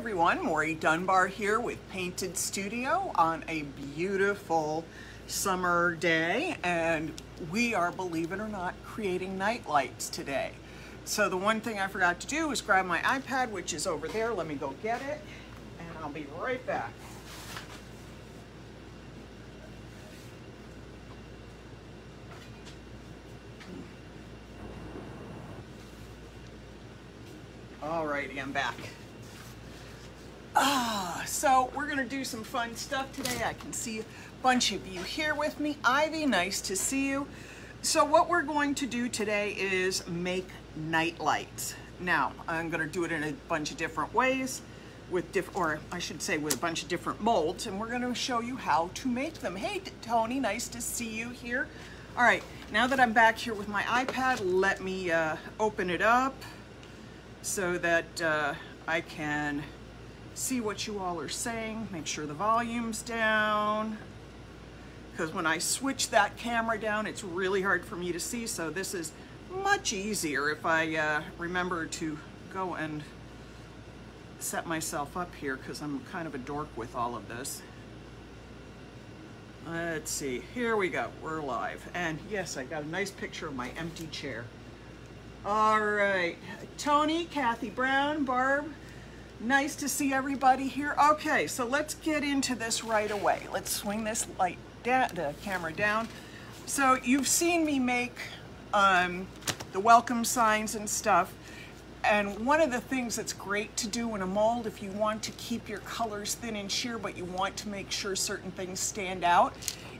everyone, Maury Dunbar here with Painted Studio on a beautiful summer day, and we are, believe it or not, creating night lights today. So the one thing I forgot to do is grab my iPad, which is over there. Let me go get it, and I'll be right back. Alrighty, I'm back. So we're gonna do some fun stuff today. I can see a bunch of you here with me. Ivy, nice to see you. So what we're going to do today is make night lights. Now, I'm gonna do it in a bunch of different ways with or I should say with a bunch of different molds, and we're gonna show you how to make them. Hey, Tony, nice to see you here. All right, now that I'm back here with my iPad, let me open it up so that I can see what you all are saying. Make sure the volume's down, because when I switch that camera down, it's really hard for me to see. So this is much easier if I remember to go and set myself up here, because I'm kind of a dork with all of this. Let's see, here we go, we're live. And yes, I got a nice picture of my empty chair. All right, Tony, Kathy Brown, Barb, nice to see everybody here. Okay, so let's get into this right away. Let's swing this light down, the camera down. So you've seen me make the welcome signs and stuff. And one of the things that's great to do in a mold, if you want to keep your colors thin and sheer, but you want to make sure certain things stand out,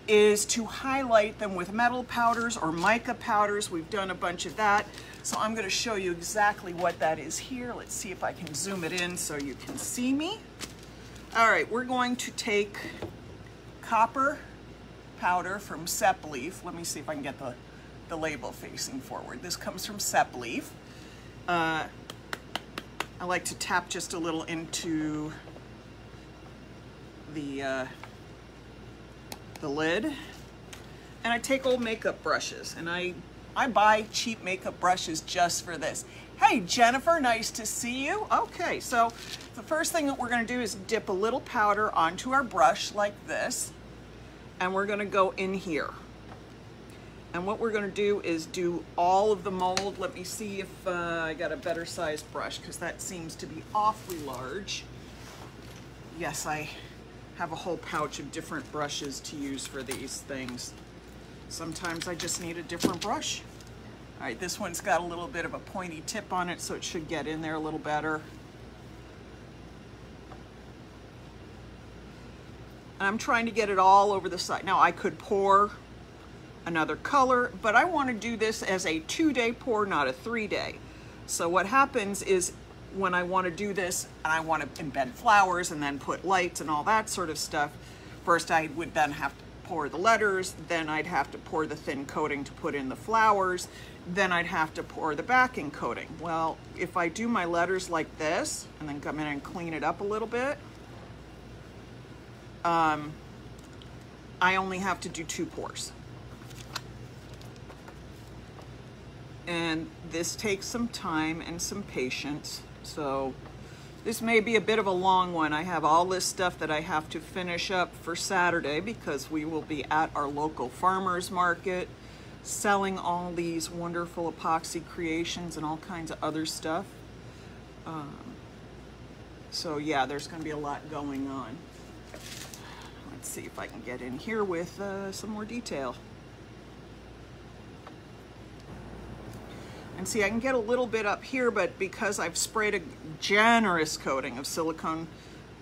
is to highlight them with metal powders or mica powders. We've done a bunch of that. So I'm going to show you exactly what that is here. Let's see if I can zoom it in so you can see me. All right, we're going to take copper powder from Sep Leaf. Let me see if I can get the label facing forward. This comes from Sep Leaf. I like to tap just a little into the lid. And I take old makeup brushes, and I buy cheap makeup brushes just for this. Hey, Jennifer, nice to see you. Okay, so the first thing that we're gonna do is dip a little powder onto our brush like this, and we're gonna go in here. And what we're gonna do is do all of the mold. Let me see if I got a better sized brush, because that seems to be awfully large. Yes, I have a whole pouch of different brushes to use for these things. Sometimes I just need a different brush. All right, this one's got a little bit of a pointy tip on it, so it should get in there a little better. And I'm trying to get it all over the side. Now I could pour another color, but I want to do this as a 2-day pour, not a 3-day. So what happens is when I want to do this and I want to embed flowers and then put lights and all that sort of stuff, first I would then have to pour the letters, then I'd have to pour the thin coating to put in the flowers, then I'd have to pour the backing coating. Well, if I do my letters like this and then come in and clean it up a little bit, I only have to do 2 pours. And this takes some time and some patience. So this may be a bit of a long one. I have all this stuff that I have to finish up for Saturday, because we will be at our local farmers market selling all these wonderful epoxy creations and all kinds of other stuff. So yeah, there's going to be a lot going on. Let's see if I can get in here with some more detail. And see, I can get a little bit up here, but because I've sprayed a generous coating of silicone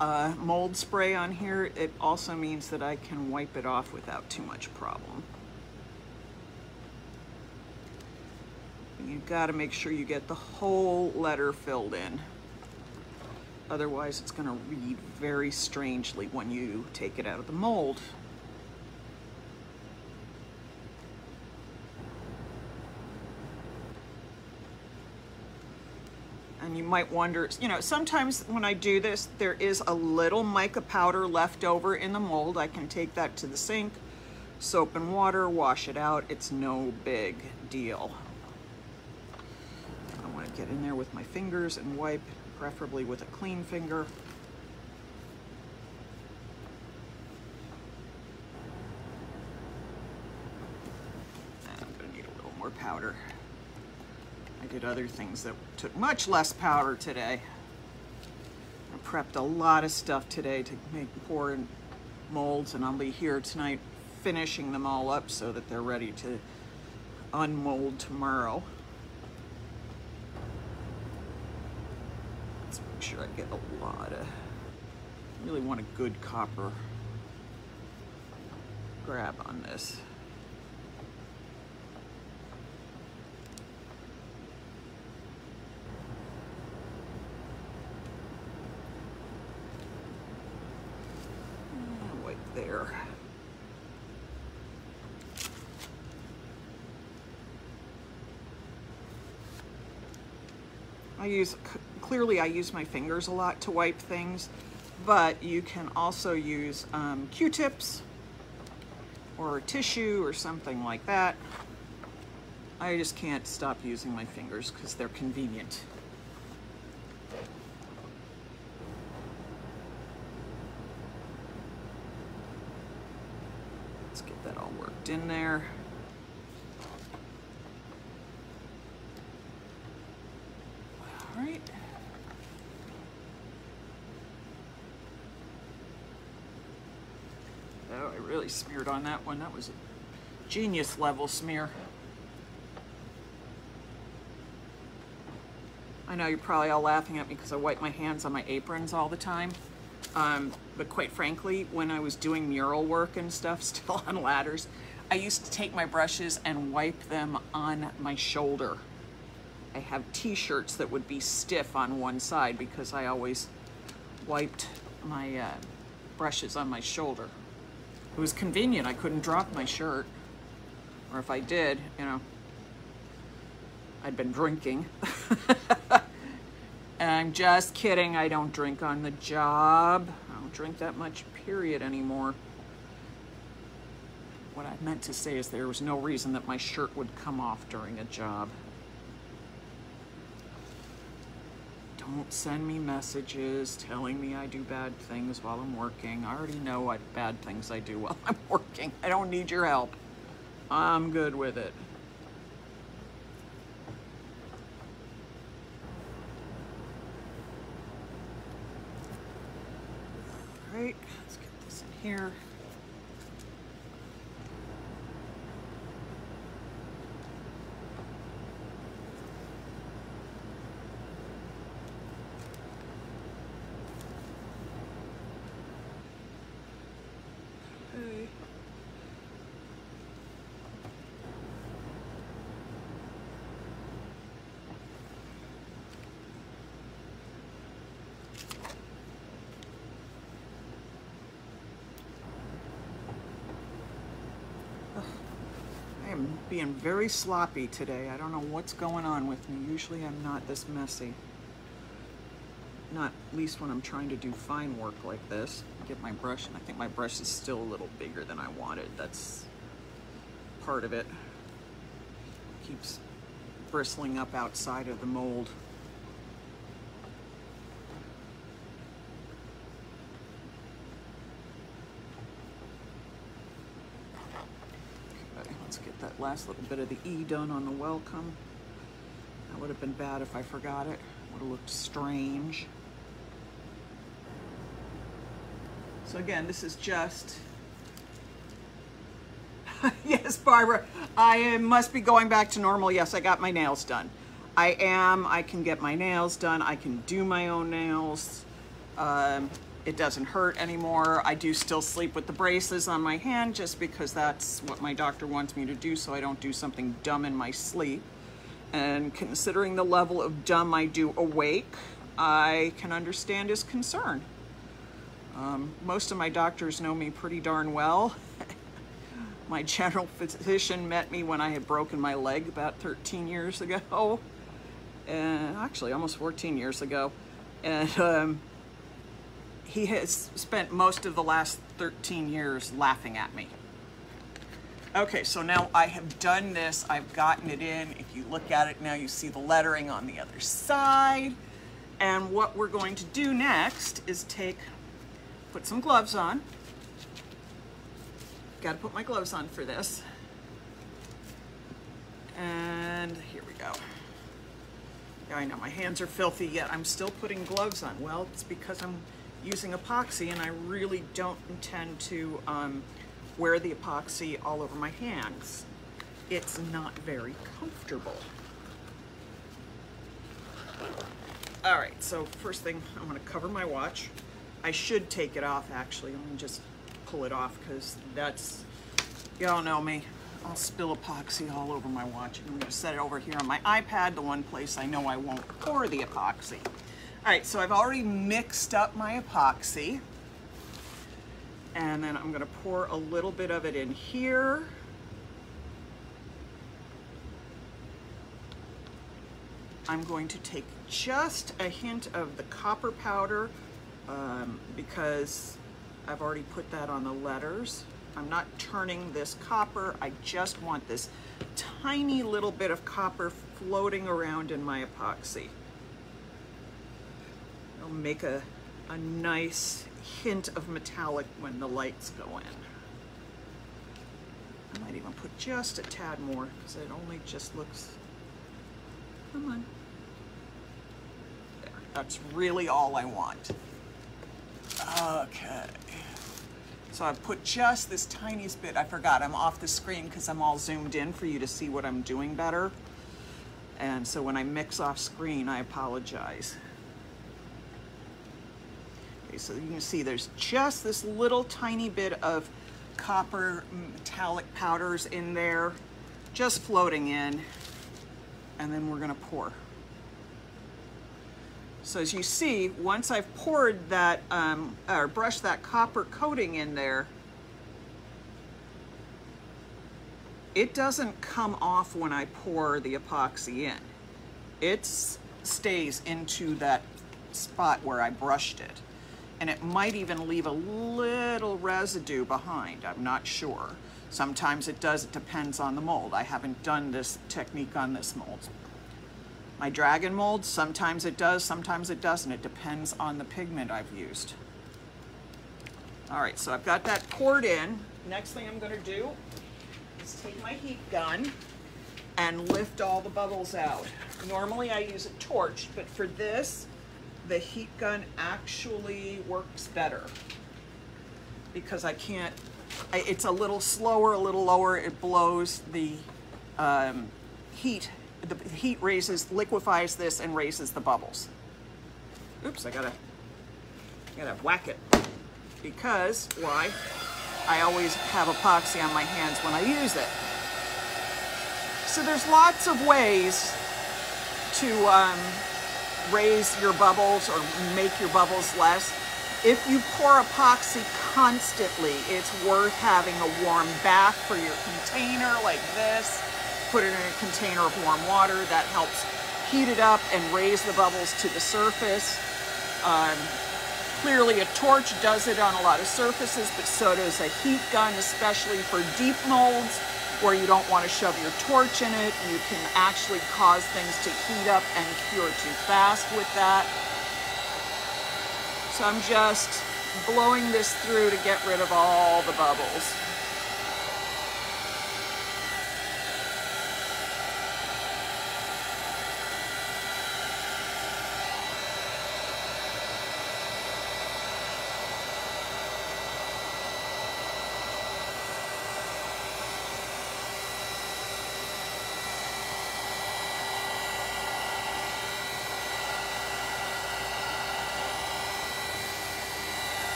mold spray on here, it also means that I can wipe it off without too much problem. You've got to make sure you get the whole letter filled in. Otherwise, it's going to read very strangely when you take it out of the mold. And you might wonder, you know, sometimes when I do this, there is a little mica powder left over in the mold. I can take that to the sink, soap and water, wash it out. It's no big deal. I want to get in there with my fingers and wipe preferably with a clean finger. And I'm gonna need a little more powder. I did other things that took much less powder today. I prepped a lot of stuff today to pour in molds, and I'll be here tonight finishing them all up so that they're ready to unmold tomorrow. Let's make sure I get a lot of, really want a good copper grab on this. Right there. Clearly I use my fingers a lot to wipe things, but you can also use Q-tips or tissue or something like that. I just can't stop using my fingers because they're convenient. Let's get that all worked in there. All right. Oh, I really smeared on that one. That was a genius level smear. I know you're probably all laughing at me because I wipe my hands on my aprons all the time. But quite frankly, when I was doing mural work and stuff, still on ladders, I used to take my brushes and wipe them on my shoulder. I have t-shirts that would be stiff on one side because I always wiped my brushes on my shoulder. It was convenient. I couldn't drop my shirt. Or if I did, you know, I'd been drinking. And I'm just kidding. I don't drink on the job. I don't drink that much, period, anymore. What I meant to say is there was no reason that my shirt would come off during a job. Don't send me messages telling me I do bad things while I'm working. I already know what bad things I do while I'm working. I don't need your help. I'm good with it. All right, let's get this in here. I'm being very sloppy today. I don't know what's going on with me. Usually I'm not this messy. Not least when I'm trying to do fine work like this. Get my brush, and I think my brush is still a little bigger than I wanted. That's part of it. Keeps bristling up outside of the mold. That last little bit of the E done on the welcome. That would have been bad if I forgot it. Would have looked strange. So again, this is just, yes, Barbara, I must be going back to normal. Yes, I got my nails done. I can get my nails done. I can do my own nails. It doesn't hurt anymore. I do still sleep with the braces on my hand just because that's what my doctor wants me to do so I don't do something dumb in my sleep. And considering the level of dumb I do awake, I can understand his concern. Most of my doctors know me pretty darn well. My general physician met me when I had broken my leg about 13 years ago. And actually almost 14 years ago. And he has spent most of the last 13 years laughing at me. Okay, so now I have done this. I've gotten it in. If you look at it now, you see the lettering on the other side. And what we're going to do next is put some gloves on. Got to put my gloves on for this. And here we go. Yeah, I know my hands are filthy, yet I'm still putting gloves on. Well, it's because I'm using epoxy, and I really don't intend to wear the epoxy all over my hands. It's not very comfortable. All right, so first thing, I'm gonna cover my watch. I should take it off, actually. I'm gonna just pull it off, because that's, y'all know me. I'll spill epoxy all over my watch. I'm gonna set it over here on my iPad, the one place I know I won't pour the epoxy. All right, so I've already mixed up my epoxy. And then I'm gonna pour a little bit of it in here. I'm going to take just a hint of the copper powder because I've already put that on the letters. I'm not turning this copper. I just want this tiny little bit of copper floating around in my epoxy. It'll make a nice hint of metallic when the lights go in. I might even put just a tad more because it only just looks, come on. There, that's really all I want. Okay. So I've put just this tiniest bit. I forgot, I'm off the screen because I'm all zoomed in for you to see what I'm doing better. And so when I mix off screen, I apologize. Okay, so you can see there's just this little tiny bit of copper metallic powders in there, just floating in, and then we're gonna pour. So as you see, once I've poured that, or brushed that copper coating in there, it doesn't come off when I pour the epoxy in. It stays into that spot where I brushed it. And it might even leave a little residue behind, I'm not sure. Sometimes it does, it depends on the mold. I haven't done this technique on this mold. My dragon mold, sometimes it does, sometimes it doesn't. It depends on the pigment I've used. All right, so I've got that poured in. Next thing I'm gonna do is take my heat gun and lift all the bubbles out. Normally I use a torch, but for this, the heat gun actually works better because I can't, it's a little slower, a little lower. It blows the heat. The heat liquefies this and raises the bubbles. Oops, I gotta whack it. Because, why? I always have epoxy on my hands when I use it. So there's lots of ways to raise your bubbles or make your bubbles less. If you pour epoxy constantly, it's worth having a warm bath for your container like this. Put it in a container of warm water. That helps heat it up and raise the bubbles to the surface. Clearly a torch does it on a lot of surfaces, but so does a heat gun, especially for deep molds where you don't want to shove your torch in it. You can actually cause things to heat up and cure too fast with that. So I'm just blowing this through to get rid of all the bubbles.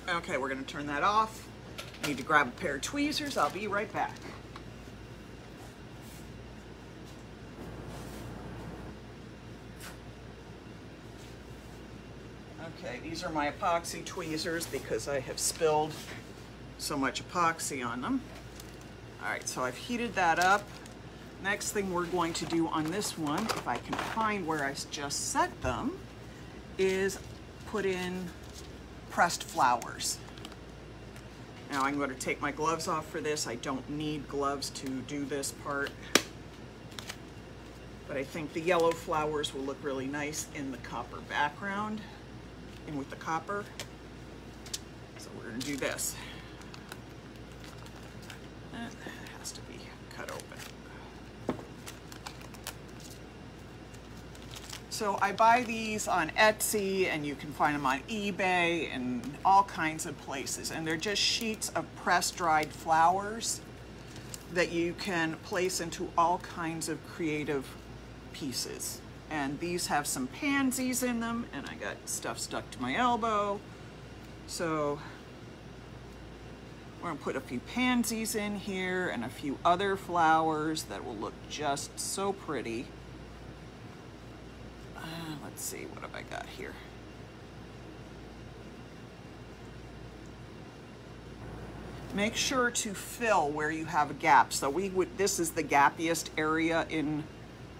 Okay, we're going to turn that off. I need to grab a pair of tweezers. I'll be right back. Okay, these are my epoxy tweezers because I have spilled so much epoxy on them. All right, so I've heated that up. Next thing we're going to do on this one, if I can find where I just set them, is put in pressed flowers. Now I'm going to take my gloves off for this. I don't need gloves to do this part. But I think the yellow flowers will look really nice in the copper background and with the copper. So we're going to do this. It has to be cut open. So I buy these on Etsy, and you can find them on eBay and all kinds of places. And they're just sheets of press-dried flowers that you can place into all kinds of creative pieces. And these have some pansies in them, and I got stuff stuck to my elbow. So we're gonna put a few pansies in here and a few other flowers that will look just so pretty. Let's see, what have I got here? Make sure to fill where you have a gap. So this is the gappiest area in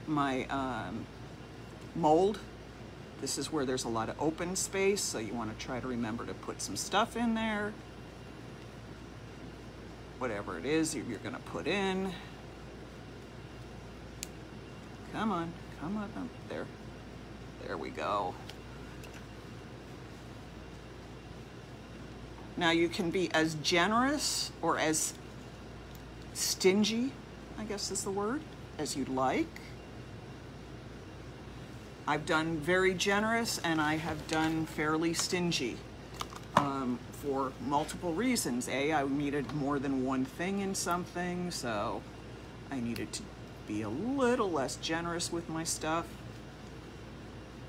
my mold. This is where there's a lot of open space, so you want to try to remember to put some stuff in there. Whatever it is you're going to put in. Come on, come on up there. There we go. Now you can be as generous or as stingy, I guess is the word, as you'd like. I've done very generous, and I have done fairly stingy for multiple reasons. I needed more than one thing in something, so I needed to be a little less generous with my stuff.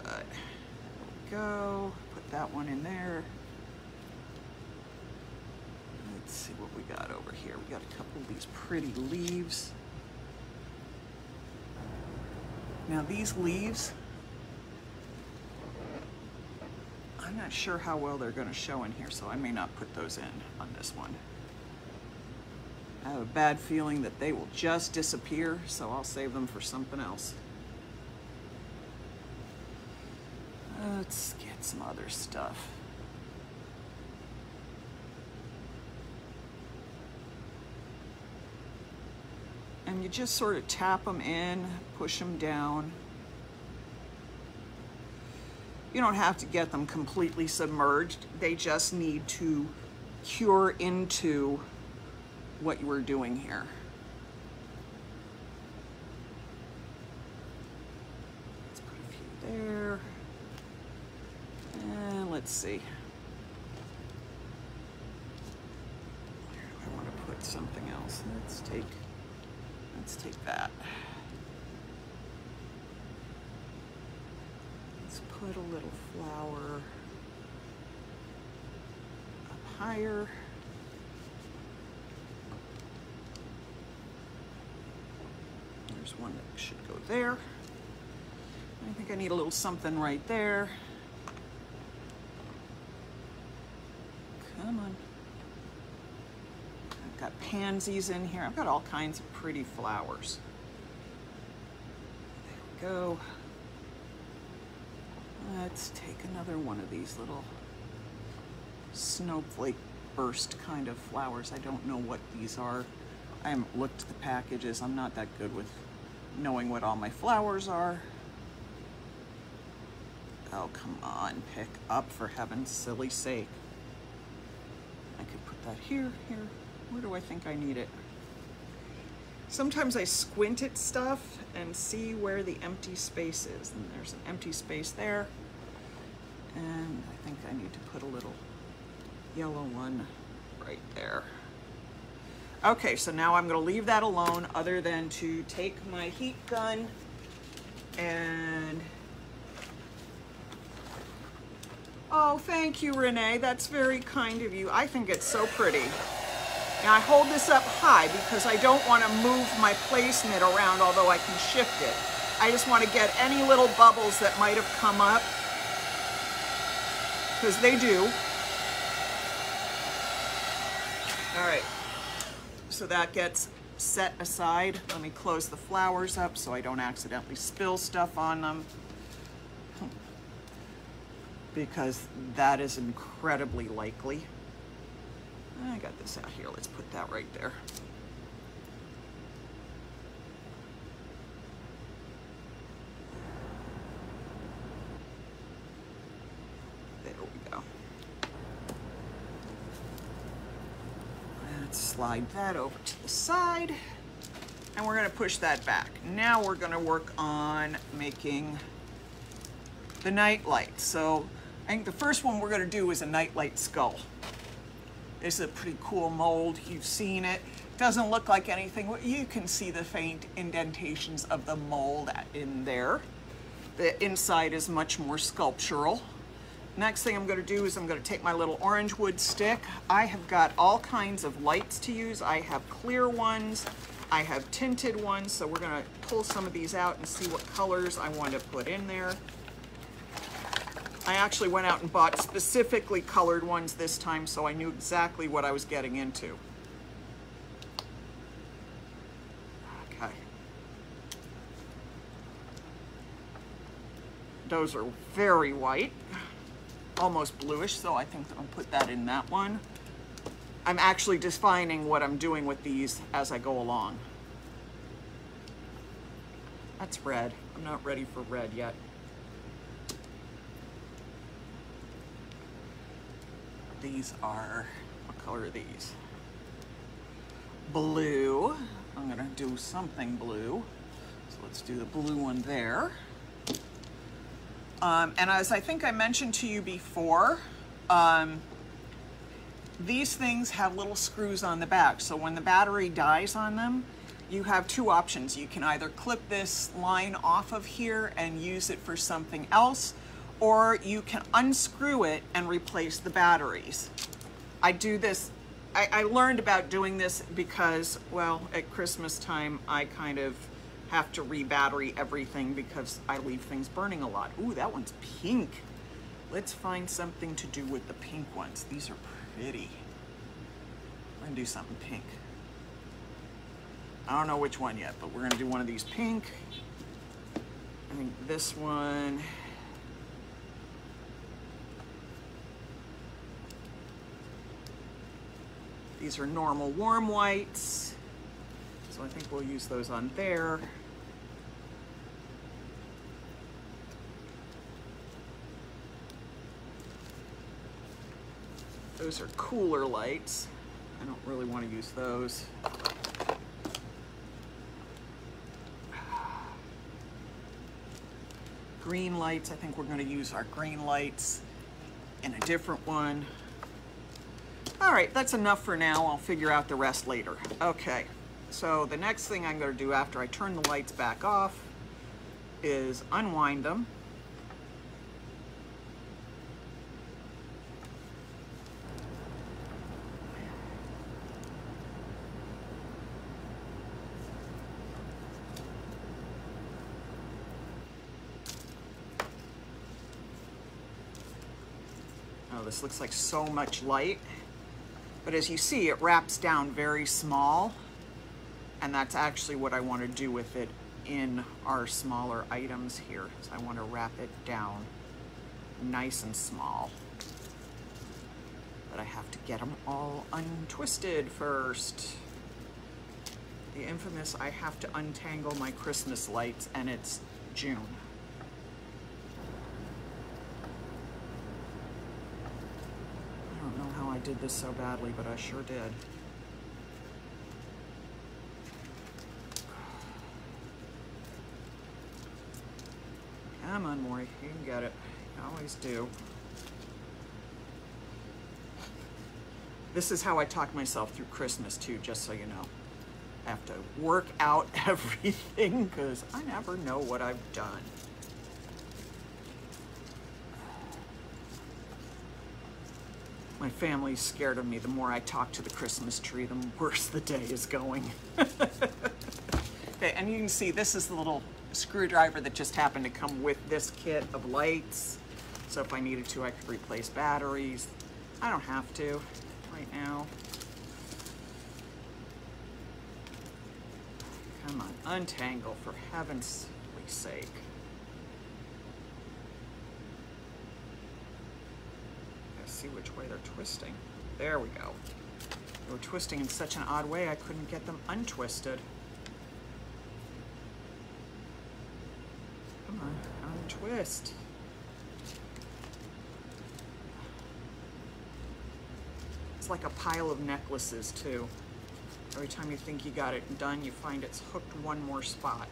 But there we go. Put that one in there. Let's see what we got over here. We got a couple of these pretty leaves. Now these leaves, I'm not sure how well they're going to show in here, so I may not put those in on this one. I have a bad feeling that they will just disappear, so I'll save them for something else. Let's get some other stuff. And you just sort of tap them in, push them down. You don't have to get them completely submerged. They just need to cure into what you were doing here. Let's put a few there. And let's see. Where do I want to put something else? Let's take that. Let's put a little flower up higher. There's one that should go there. I think I need a little something right there. Come on. I've got pansies in here. I've got all kinds of pretty flowers. There we go. Let's take another one of these little snowflake burst kind of flowers. I don't know what these are. I haven't looked at the packages. I'm not that good with knowing what all my flowers are. Oh, come on, pick up, for heaven's silly sake. I could put that here. Where do I think I need it? Sometimes I squint at stuff and see where the empty space is. And there's an empty space there. And I think I need to put a little yellow one right there. Okay, so now I'm going to leave that alone, other than to take my heat gun and... Oh, thank you, Renee. That's very kind of you. I think it's so pretty. Now I hold this up high because I don't want to move my placement around, although I can shift it. I just want to get any little bubbles that might have come up, because they do. All right, so that gets set aside. Let me close the flowers up so I don't accidentally spill stuff on them, because that is incredibly likely. I got this out here. Let's put that right there. There we go. Let's slide that over to the side. And we're going to push that back. Now we're going to work on making the nightlight. So I think the first one we're going to do is a nightlight skull. This is a pretty cool mold. You've seen it. Doesn't look like anything. You can see the faint indentations of the mold in there. The inside is much more sculptural. Next thing I'm going to do is I'm going to take my little orange wood stick. I have got all kinds of lights to use. I have clear ones. I have tinted ones. So we're going to pull some of these out and see what colors I want to put in there. I actually went out and bought specifically colored ones this time, so I knew exactly what I was getting into. Okay. Those are very white, almost bluish, so I think I'll put that in that one. I'm actually defining what I'm doing with these as I go along. That's red. I'm not ready for red yet. These are, what color are these? Blue. I'm gonna do something blue. So let's do the blue one there. And as I think I mentioned to you before, these things have little screws on the back. So when the battery dies on them, you have two options. You can either clip this line off of here and use it for something else, or you can unscrew it and replace the batteries. I do this, I learned about doing this because, well, at Christmas time, I kind of have to re-battery everything because I leave things burning a lot. Ooh, that one's pink. Let's find something to do with the pink ones. These are pretty. We're gonna do something pink. I don't know which one yet, but we're gonna do one of these pink. I think this one. These are normal warm whites, so I think we'll use those on there. Those are cooler lights. I don't really want to use those. Green lights, I think we're going to use our green lights in a different one. All right, that's enough for now. I'll figure out the rest later. Okay, so the next thing I'm going to do after I turn the lights back off is unwind them. Oh, this looks like so much light. But as you see, it wraps down very small, and that's actually what I want to do with it in our smaller items here. So I want to wrap it down nice and small. But I have to get them all untwisted first. The infamous, I have to untangle my Christmas lights, and it's June. I did this so badly, but I sure did. Come on, Maury, you can get it. You always do. This is how I talk myself through Christmas too, just so you know. I have to work out everything because I never know what I've done. My family's scared of me. The more I talk to the Christmas tree, the worse the day is going. Okay, and you can see this is the little screwdriver that just happened to come with this kit of lights. So if I needed to, I could replace batteries. I don't have to right now. Come on, untangle for heaven's sake. See which way they're twisting. There we go. They were twisting in such an odd way I couldn't get them untwisted. Come on, untwist. It's like a pile of necklaces too. Every time you think you got it done, you find it's hooked one more spot.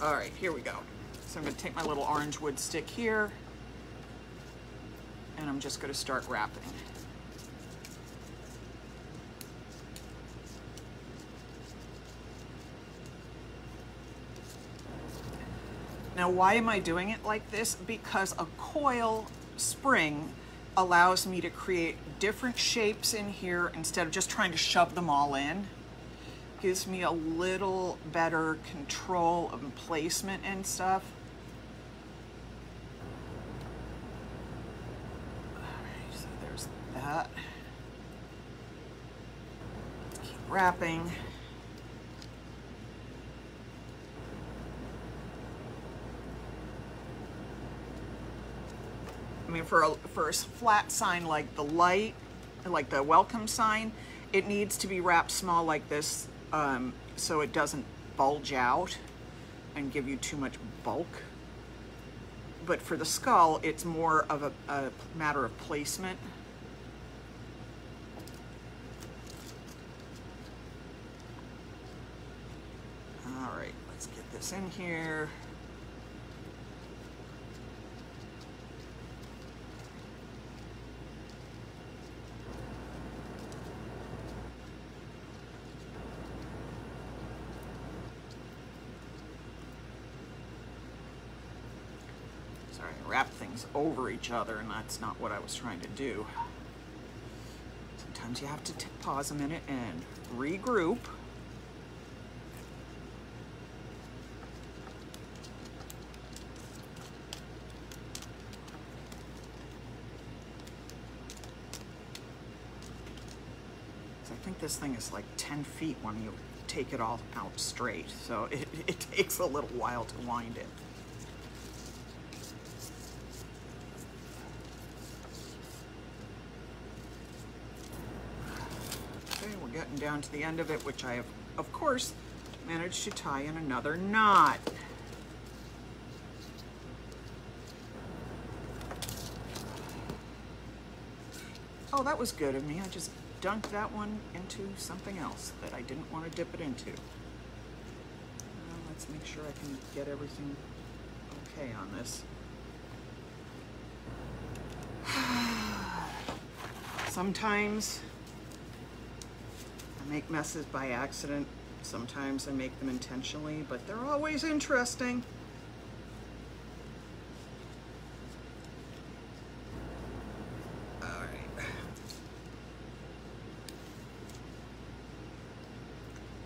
All right, here we go. So I'm gonna take my little orange wood stick here, and I'm just gonna start wrapping. Now, why am I doing it like this? Because a coil spring allows me to create different shapes in here instead of just trying to shove them all in. Gives me a little better control of placement and stuff. All right, so there's that. Keep wrapping. I mean, for a flat sign like the light, like the welcome sign, it needs to be wrapped small like this so it doesn't bulge out and give you too much bulk. But for the skull, it's more of a matter of placement. All right, let's get this in here. Wrap things over each other, and that's not what I was trying to do. Sometimes you have to pause a minute and regroup. So I think this thing is like 10 feet when you take it all out straight, so it takes a little while to wind it. Getting down to the end of it, which I have, of course, managed to tie in another knot. Oh, that was good of me. I just dunked that one into something else that I didn't want to dip it into. Well, let's make sure I can get everything okay on this. Sometimes I make messes by accident. Sometimes I make them intentionally, but they're always interesting. All right.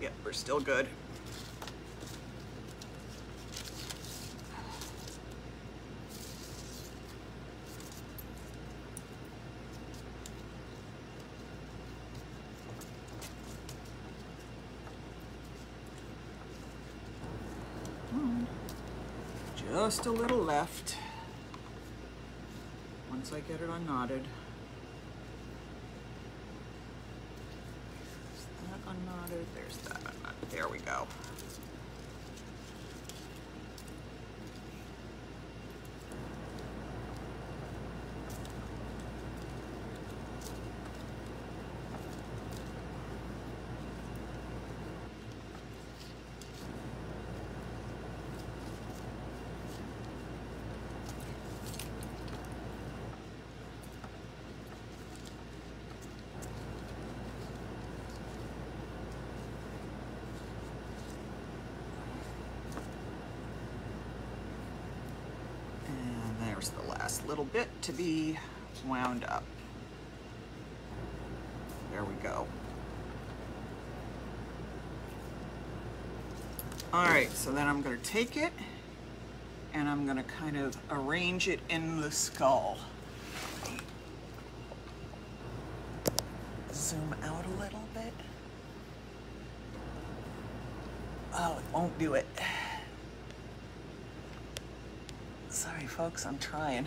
Yep, we're still good. Just a little left. Once I get it unknotted. There's that unknotted, there's that unknotted. There we go. There's the last little bit to be wound up. There we go. All right, so then I'm going to take it and I'm going to kind of arrange it in the skull. Zoom out a little bit. Oh, it won't do it. Sorry folks, I'm trying,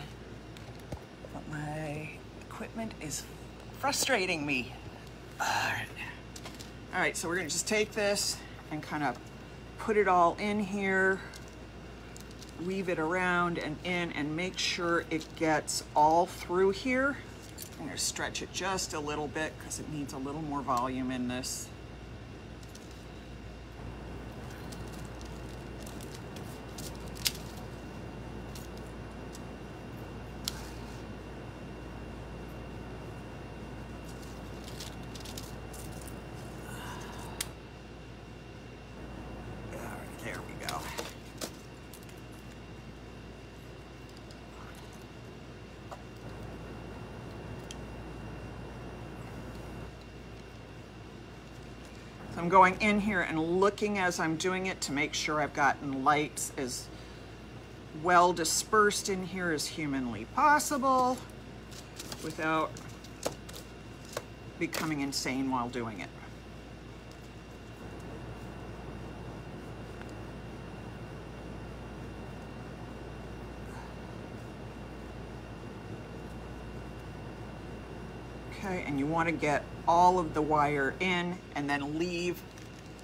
but my equipment is frustrating me. All right, so we're gonna just take this and kind of put it all in here, weave it around and in, and make sure it gets all through here. I'm gonna stretch it just a little bit because it needs a little more volume in this. There we go. So I'm going in here and looking as I'm doing it to make sure I've gotten lights as well dispersed in here as humanly possible without becoming insane while doing it. Okay, and you want to get all of the wire in and then leave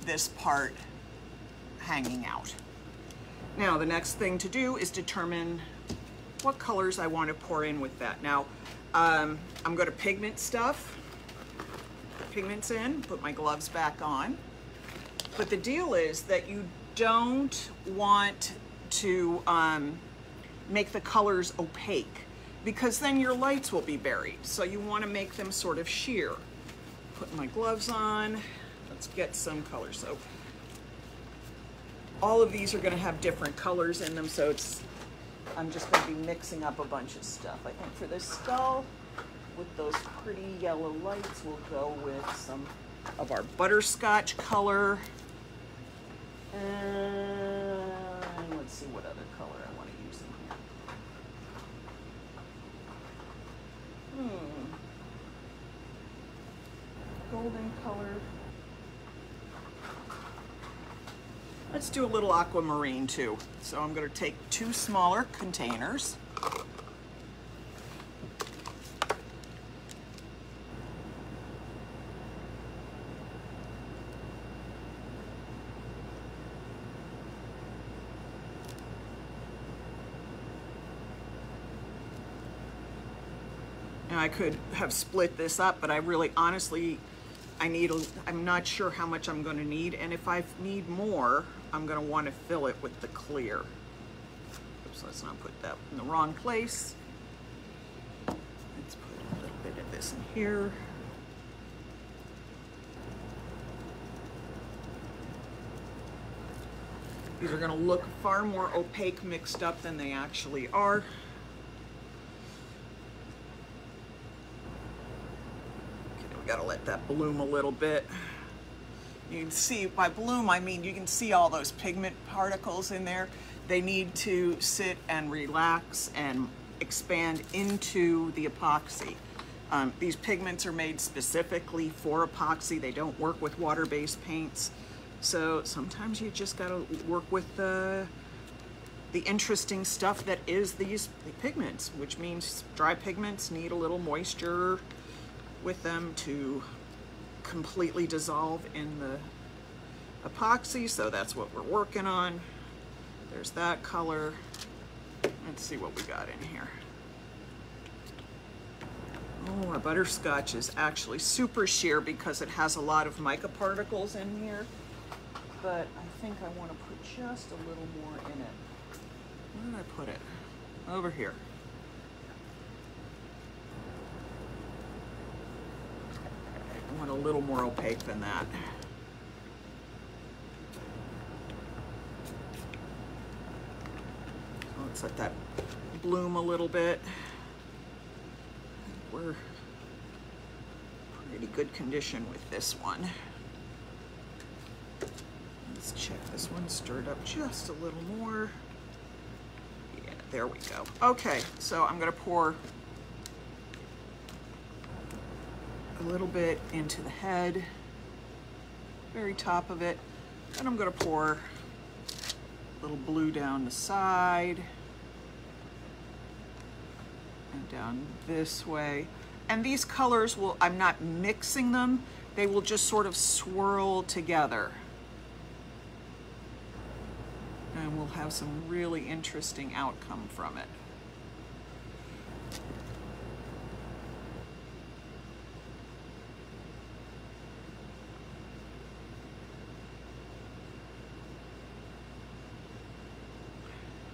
this part hanging out. Now, the next thing to do is determine what colors I want to pour in with that. Now, I'm going to pigment stuff, pigments in, put my gloves back on. But the deal is that you don't want to make the colors opaque, because then your lights will be buried. So you want to make them sort of sheer. Put my gloves on. Let's get some color. So all of these are going to have different colors in them, so I'm just going to be mixing up a bunch of stuff. I think for this skull, with those pretty yellow lights, we'll go with some of our butterscotch color. And let's see what other color I want to use in here. Golden color. Let's do a little aquamarine too. So I'm going to take 2 smaller containers. Now I could have split this up, but I really honestly, I'm not sure how much I'm going to need, and if I need more, I'm going to want to fill it with the clear. Oops, let's not put that in the wrong place. Let's put a little bit of this in here. These are going to look far more opaque mixed up than they actually are. Got to let that bloom a little bit. You can see, by bloom I mean you can see all those pigment particles in there. They need to sit and relax and expand into the epoxy. These pigments are made specifically for epoxy. They don't work with water-based paints. So sometimes you just got to work with the interesting stuff that is the pigments, which means dry pigments need a little moisture with them to completely dissolve in the epoxy, so that's what we're working on. There's that color. Let's see what we got in here. Oh, our butterscotch is actually super sheer because it has a lot of mica particles in here, but I think I want to put just a little more in it. Where did I put it? Over here. I want a little more opaque than that. So let's let that bloom a little bit. We're pretty good condition with this one. Let's check this one, stirred up just a little more. Yeah, there we go. Okay, so I'm gonna pour a little bit into the head, very top of it. Then I'm going to pour a little blue down the side and down this way. And these colors will, I'm not mixing them, they will just sort of swirl together. And we'll have some really interesting outcome from it.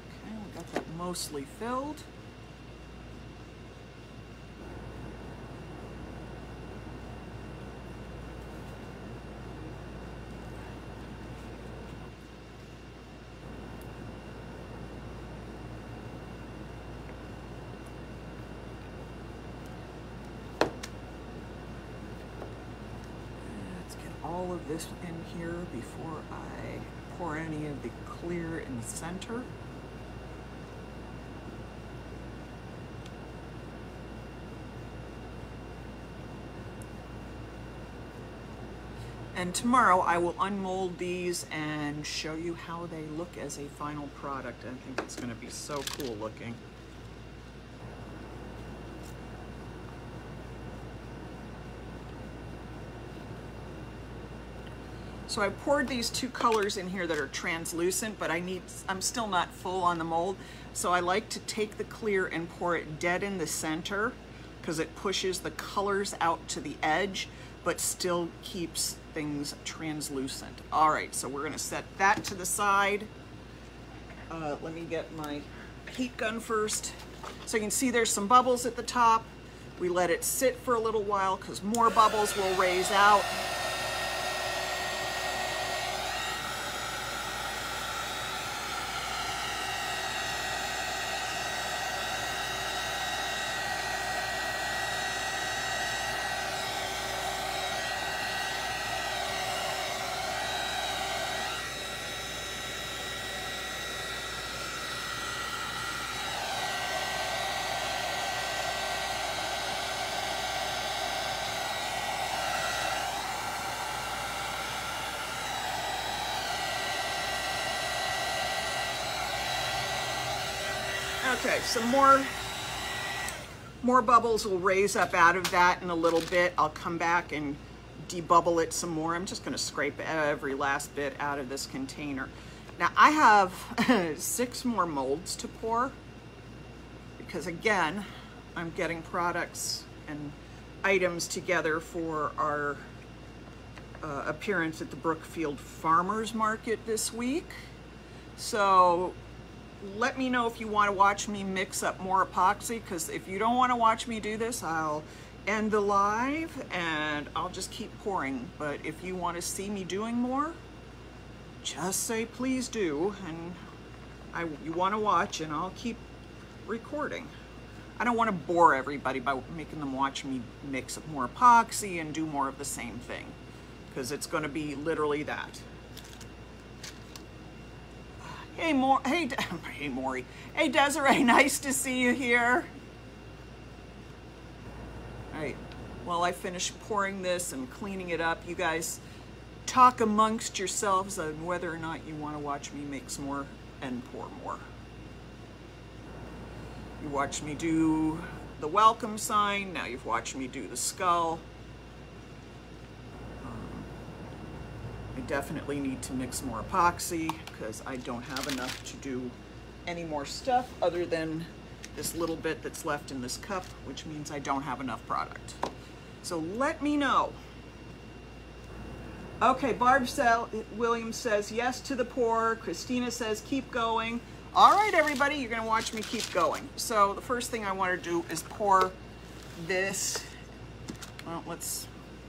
Okay, we got that mostly filled. All of this in here before I pour any of the clear in the center. And tomorrow I will unmold these and show you how they look as a final product. I think it's going to be so cool looking. So I poured these two colors in here that are translucent, but I'm still not full on the mold. So I like to take the clear and pour it dead in the center because it pushes the colors out to the edge, but still keeps things translucent. All right, so we're gonna set that to the side. Let me get my heat gun first. So you can see there's some bubbles at the top. We let it sit for a little while because more bubbles will raise out. Okay, some more bubbles will raise up out of that in a little bit. I'll come back and debubble it some more. I'm just gonna scrape every last bit out of this container. Now I have 6 more molds to pour because again, I'm getting products and items together for our appearance at the Brookfield Farmers Market this week. So let me know if you want to watch me mix up more epoxy, because if you don't want to watch me do this, I'll end the live and I'll just keep pouring. But if you want to see me doing more, just say please do, and you want to watch and I'll keep recording. I don't want to bore everybody by making them watch me mix up more epoxy and do more of the same thing, because it's going to be literally that. Hey, hey, Maury. Hey, Desiree, nice to see you here. All right, while I finish pouring this and cleaning it up, you guys talk amongst yourselves on whether or not you want to watch me mix more and pour more. You watched me do the welcome sign, now you've watched me do the skull. I definitely need to mix more epoxy because I don't have enough to do any more stuff other than this little bit that's left in this cup, which means I don't have enough product. So let me know. Okay, Barb Williams says yes to the pour. Christina says keep going. All right, everybody, you're gonna watch me keep going. So the first thing I want to do is pour this. Well,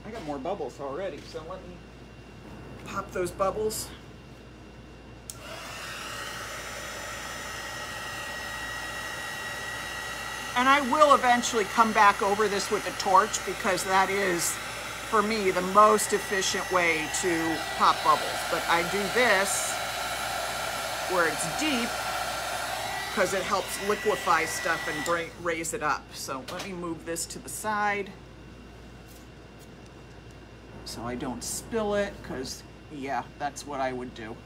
I got more bubbles already, so let me pop those bubbles. And I will eventually come back over this with a torch because that is, for me, the most efficient way to pop bubbles. But I do this where it's deep because it helps liquefy stuff and raise it up. So let me move this to the side so I don't spill it, because yeah, that's what I would do.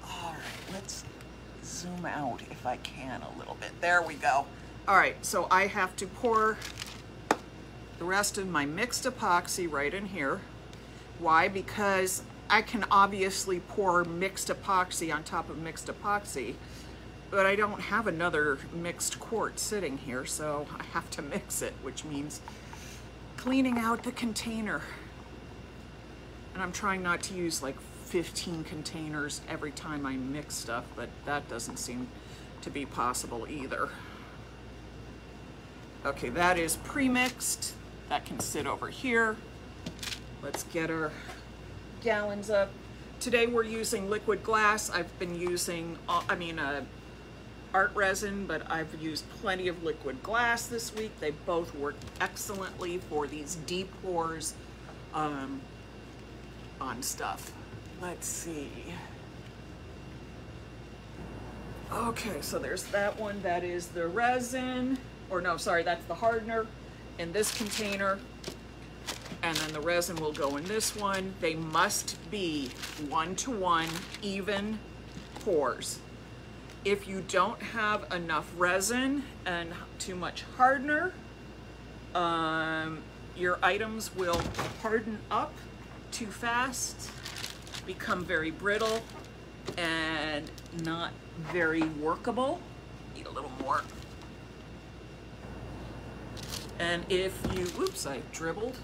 All right, let's zoom out if I can a little bit. There we go. All right, so I have to pour the rest of my mixed epoxy right in here. Why? Because I can obviously pour mixed epoxy on top of mixed epoxy, but I don't have another mixed quart sitting here, so I have to mix it, which means cleaning out the container. And I'm trying not to use like 15 containers every time I mix stuff, but that doesn't seem to be possible either. Okay, that is pre-mixed. That can sit over here. Let's get our gallons up. Today we're using liquid glass. I've been using, art resin, but I've used plenty of liquid glass this week. They both work excellently for these deep pours on stuff. Let's see. Okay, so there's that one. That is the resin, or no, sorry, that's the hardener in this container. And then the resin will go in this one. They must be 1-to-1 even pours. If you don't have enough resin and too much hardener, your items will harden up too fast, become very brittle, and not very workable. Need a little more. And if you, oops, I dribbled.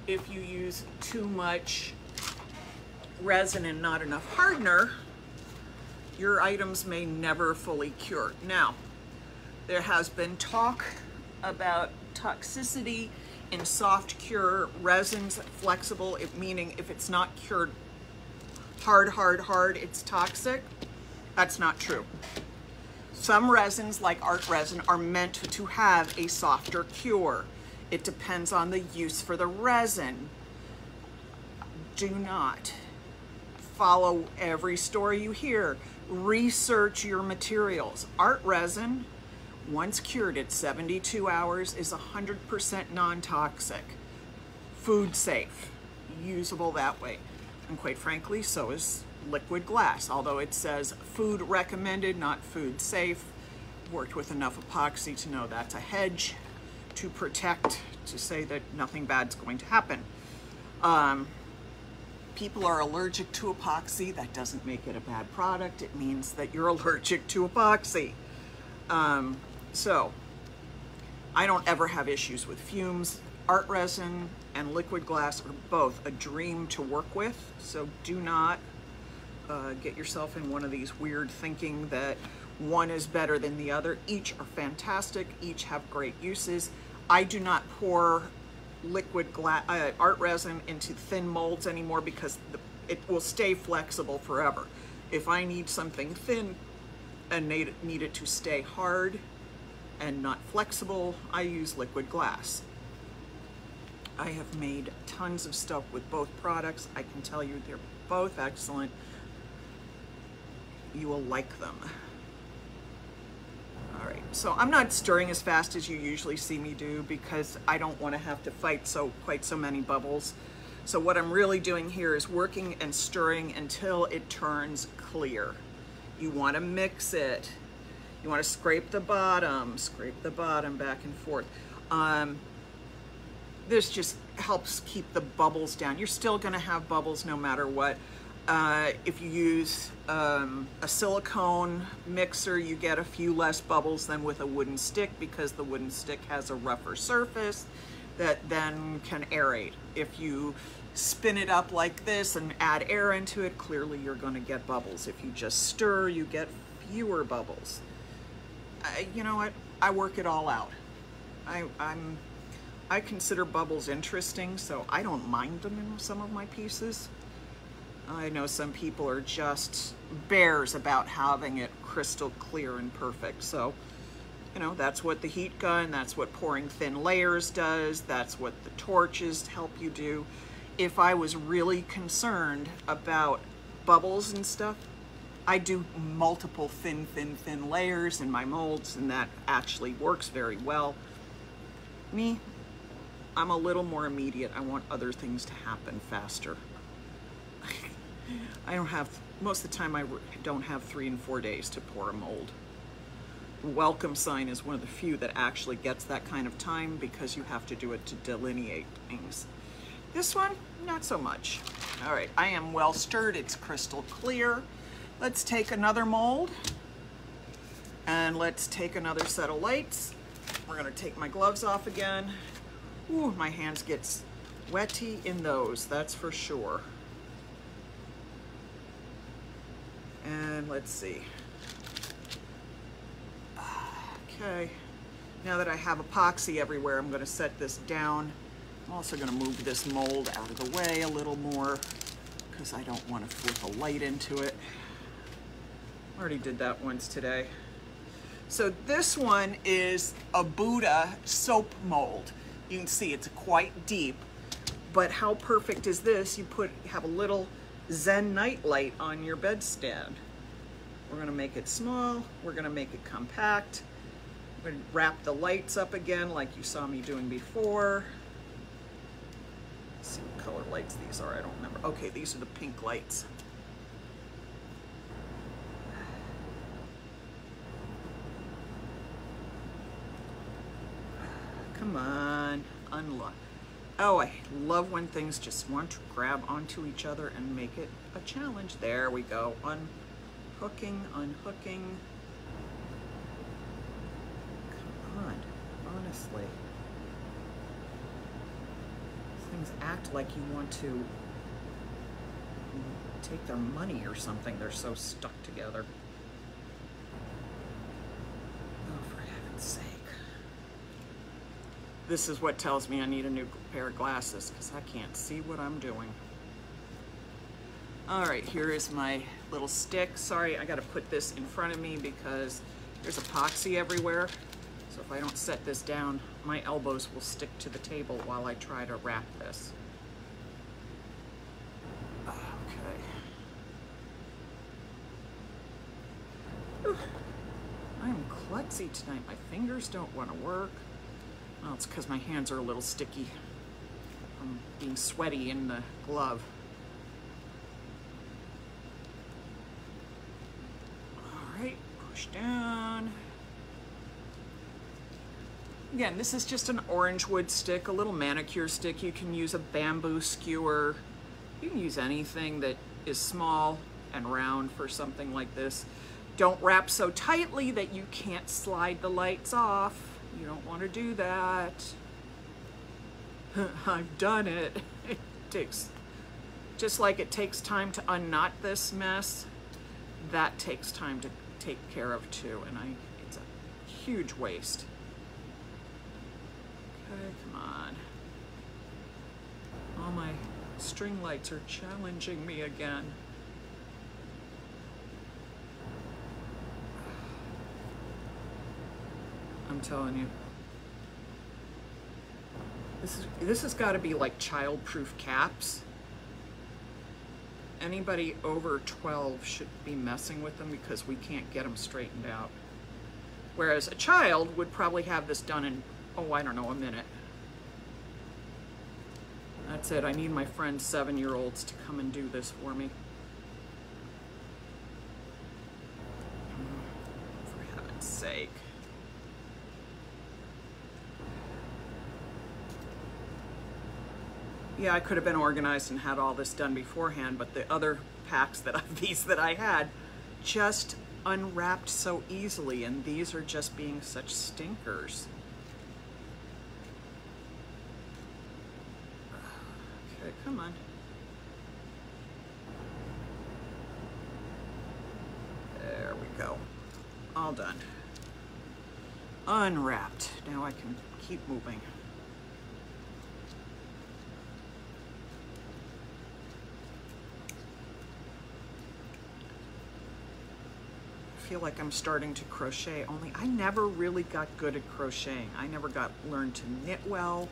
If you use too much resin and not enough hardener, your items may never fully cure. Now, there has been talk about toxicity in soft cure resins, flexible, meaning if it's not cured hard, it's toxic. That's not true. Some resins, like art resin, are meant to have a softer cure. It depends on the use for the resin. Do not follow every story you hear. Research your materials. Art resin, once cured at 72 hours, is 100% non-toxic, food safe, usable that way. And quite frankly, so is liquid glass, although it says food recommended, not food safe. Worked with enough epoxy to know that's a hedge to protect, to say that nothing bad's going to happen. People are allergic to epoxy. That doesn't make it a bad product. It means that you're allergic to epoxy. So I don't ever have issues with fumes. Art resin and liquid glass are both a dream to work with. So do not get yourself in one of these weird thinking that one is better than the other. Each are fantastic. Each have great uses. I do not pour liquid art resin into thin molds anymore because it will stay flexible forever. If I need something thin and need it to stay hard and not flexible, I use liquid glass. I have made tons of stuff with both products. I can tell you they're both excellent. You will like them. All right, so I'm not stirring as fast as you usually see me do because I don't want to have to fight quite so many bubbles. So what I'm really doing here is working and stirring until it turns clear. You want to mix it. You want to scrape the bottom back and forth. This just helps keep the bubbles down. You're still going to have bubbles no matter what. If you use a silicone mixer, you get a few less bubbles than with a wooden stick because the wooden stick has a rougher surface that then can aerate. If you spin it up like this and add air into it, clearly you're going to get bubbles. If you just stir, you get fewer bubbles. You know what? I work it all out. I consider bubbles interesting, so I don't mind them in some of my pieces. I know some people are just bears about having it crystal clear and perfect. So, you know, that's what the heat gun, that's what pouring thin layers does, that's what the torches help you do. If I was really concerned about bubbles and stuff, I do multiple thin layers in my molds, and that actually works very well. Me, I'm a little more immediate. I want other things to happen faster. Most of the time I don't have 3 and 4 days to pour a mold. welcome sign is one of the few that actually gets that kind of time because you have to do it to delineate things. This one, not so much. All right, I am well stirred, it's crystal clear. Let's take another mold and let's take another set of lights. We're gonna take my gloves off again. Ooh, my hands get wetty in those, that's for sure. And let's see. Okay, now that I have epoxy everywhere, I'm gonna set this down. I'm also gonna move this mold out of the way a little more because I don't want to flip a light into it. Already did that once today. So this one is a Buddha soap mold. You can see it's quite deep, but how perfect is this? You have a little Zen nightlight on your bedstand. We're gonna make it small, we're gonna make it compact. We're gonna wrap the lights up again like you saw me doing before. Let's see what color lights these are, I don't remember. Okay, these are the pink lights. Come on, unlock. Oh, I love when things just want to grab onto each other and make it a challenge. There we go, unhooking, unhooking. Come on, honestly. Things act like you want to take their money or something. They're so stuck together. Oh, for heaven's sake. This is what tells me I need a new pair of glasses because I can't see what I'm doing. All right, here is my little stick. Sorry, I got to put this in front of me because there's epoxy everywhere. So if I don't set this down, my elbows will stick to the table while I try to wrap this. Okay. Whew. I'm klutzy tonight. My fingers don't want to work. Well, it's because my hands are a little sticky from being sweaty in the glove. All right, push down. Again, this is just an orange wood stick, a little manicure stick. You can use a bamboo skewer. You can use anything that is small and round for something like this. Don't wrap so tightly that you can't slide the lights off. You don't want to do that. I've done it. It takes, just like it takes time to unknot this mess, that takes time to take care of too, and it's a huge waste. Okay, come on. All my string lights are challenging me again. I'm telling you. This has got to be like child-proof caps. Anybody over 12 should be messing with them because we can't get them straightened out. Whereas a child would probably have this done in, oh, I don't know, a minute. That's it. I need my friends 7-year-olds to come and do this for me. For heaven's sake. Yeah, I could have been organized and had all this done beforehand, but the other packs that I had just unwrapped so easily, and these are just being such stinkers. Okay, come on. There we go. All done. Unwrapped. Now I can keep moving. I feel like I'm starting to crochet, only I never really got good at crocheting. I never learned to knit well.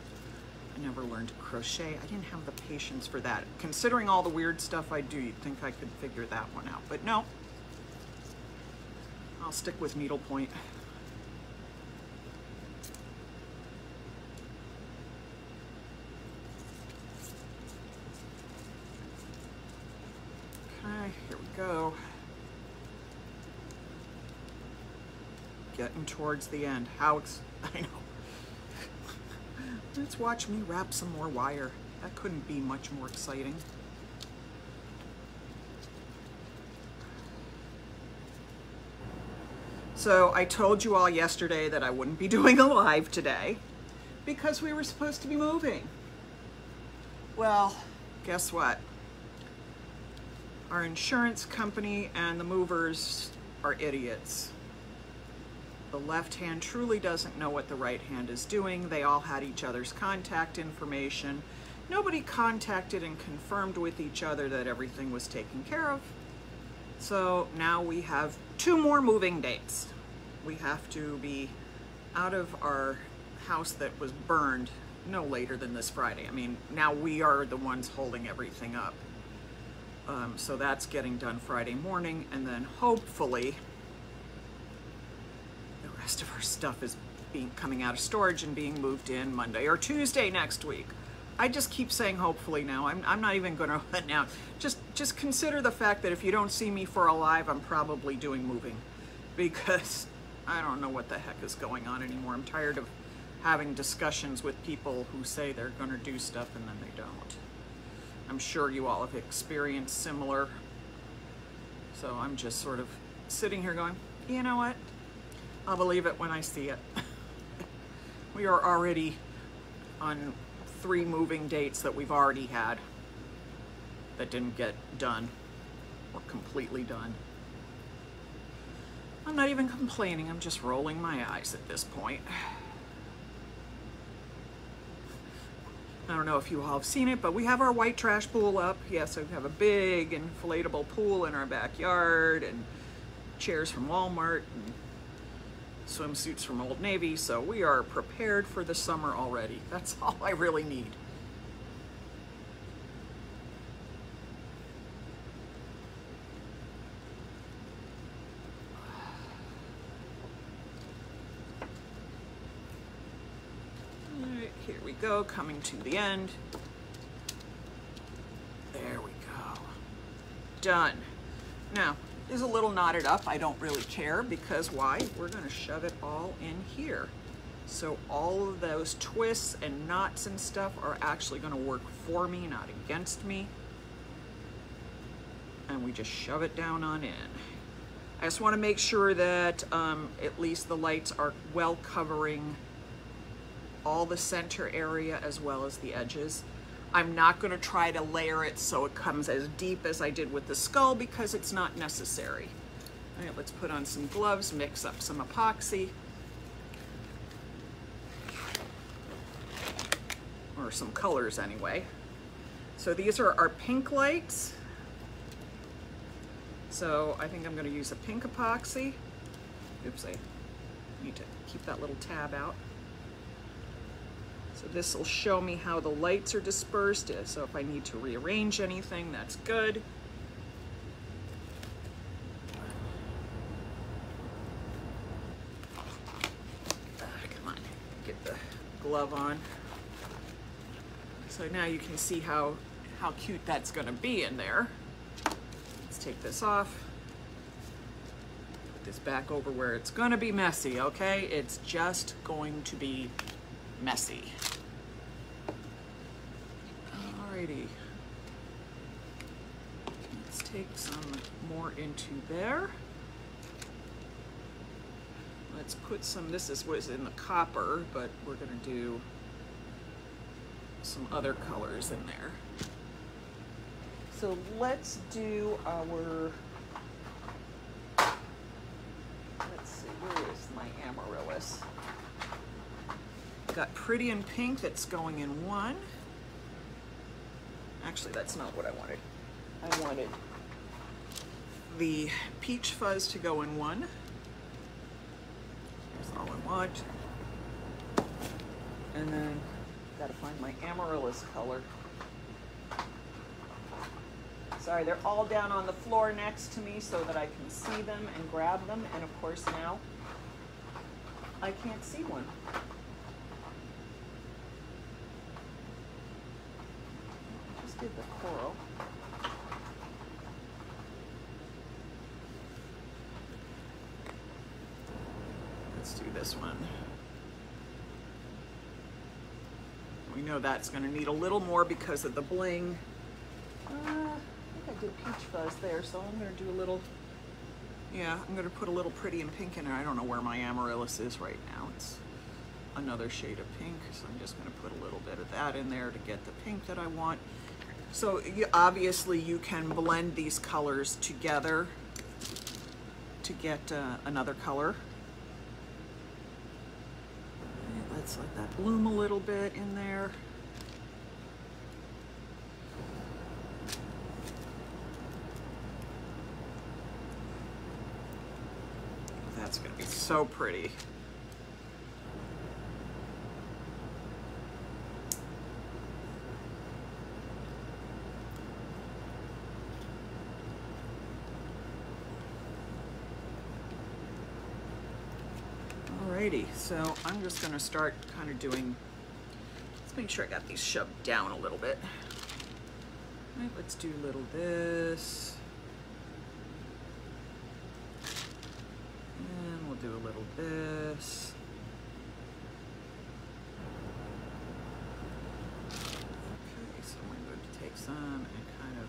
I never learned to crochet. I didn't have the patience for that. Considering all the weird stuff I do, you'd think I could figure that one out, but no. I'll stick with needlepoint. Okay, here we go. Getting towards the end. I know. Let's watch me wrap some more wire. That couldn't be much more exciting. So I told you all yesterday that I wouldn't be doing a live today because we were supposed to be moving. Well, guess what? Our insurance company and the movers are idiots. The left hand truly doesn't know what the right hand is doing. They all had each other's contact information. Nobody contacted and confirmed with each other that everything was taken care of. So now we have 2 more moving dates. We have to be out of our house that was burned no later than this Friday. I mean, now we are the ones holding everything up. So that's getting done Friday morning, and then hopefully the rest of our stuff is coming out of storage and being moved in Monday or Tuesday next week. I just keep saying hopefully now. I'm not even gonna now. Just consider the fact that if you don't see me for a live, I'm probably doing moving, because I don't know what the heck is going on anymore. I'm tired of having discussions with people who say they're gonna do stuff and then they don't. I'm sure you all have experienced similar. So I'm just sort of sitting here going, you know what? I'll believe it when I see it. We are already on 3 moving dates that we've already had that didn't get done or completely done. I'm not even complaining, I'm just rolling my eyes at this point. I don't know if you all have seen it, but we have our white trash pool up. Yes, we have a big inflatable pool in our backyard, and chairs from Walmart, and swimsuits from Old Navy, so we are prepared for the summer already. That's all I really need. Here we go, coming to the end. There we go. Done. Now, it's a little knotted up. I don't really care because why? We're gonna shove it all in here. So all of those twists and knots and stuff are actually gonna work for me, not against me. And we just shove it down on in. I just wanna make sure that at least the lights are well covering all the center area as well as the edges. I'm not going to try to layer it so it comes as deep as I did with the skull because it's not necessary. All right, let's put on some gloves, mix up some epoxy. Or some colors anyway. So these are our pink lights. So I think I'm going to use a pink epoxy. Oops, I need to keep that little tab out. So this will show me how the lights are dispersed. So if I need to rearrange anything, that's good. Come on, get the glove on. So now you can see how cute that's gonna be in there. Let's take this off. Put this back over where it's gonna be messy, okay? It's just going to be messy. Alrighty. Let's take some more into there. Let's put some, was in the copper, but we're gonna do some other colors in there. So let's do our, let's see, where is my amaryllis? Got Pretty in Pink that's going in one. Actually, that's not what I wanted. I wanted the Peach Fuzz to go in one. That's all I want. And then, gotta find my amaryllis color. Sorry, they're all down on the floor next to me so that I can see them and grab them. And of course now, I can't see one. Just did the coral. this one. We know that's going to need a little more because of the bling. I think I did peach fuzz there, so I'm going to do a little, yeah, I'm going to put a little pretty in pink in there. I don't know where my amaryllis is right now. It's another shade of pink, so I'm just going to put a little bit of that in there to get the pink that I want. So obviously you can blend these colors together to get another color. Let's let that bloom a little bit in there. That's going to be so pretty. Alrighty, so I'm just going to start kind of doing, let's make sure I got these shoved down a little bit. All right, let's do a little this. And we'll do a little this. Okay, so I'm going to take some and kind of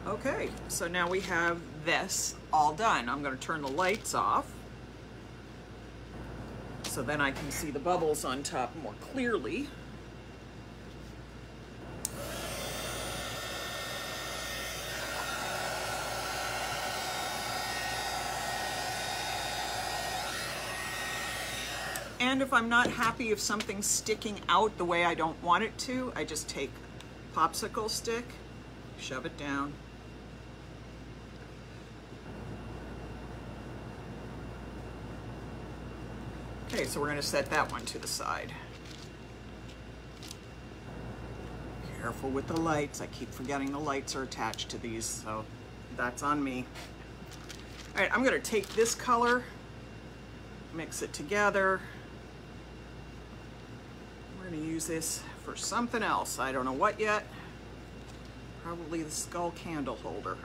okay, so now we have this all done. I'm going to turn the lights off so then I can see the bubbles on top more clearly. And if I'm not happy if something's sticking out the way I don't want it to, I just take a popsicle stick, shove it down. Okay, so we're going to set that one to the side. Careful with the lights. I keep forgetting the lights are attached to these, so that's on me. All right, I'm going to take this color, mix it together. We're going to use this for something else. I don't know what yet. Probably the skull candle holder.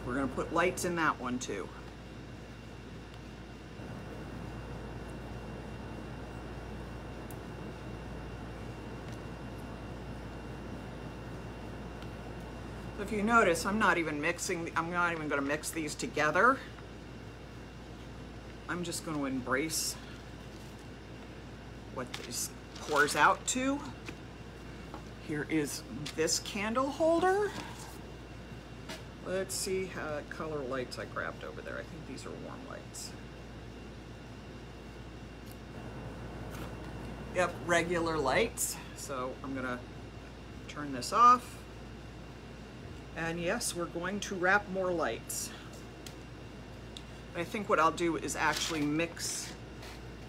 We're going to put lights in that one too. So if you notice, I'm not even going to mix these together. I'm just going to embrace what this pours out to. Here is this candle holder. Let's see how color lights I grabbed over there. I think these are warm lights. Yep, regular lights. So I'm gonna turn this off. And yes, we're going to wrap more lights. But I think what I'll do is actually mix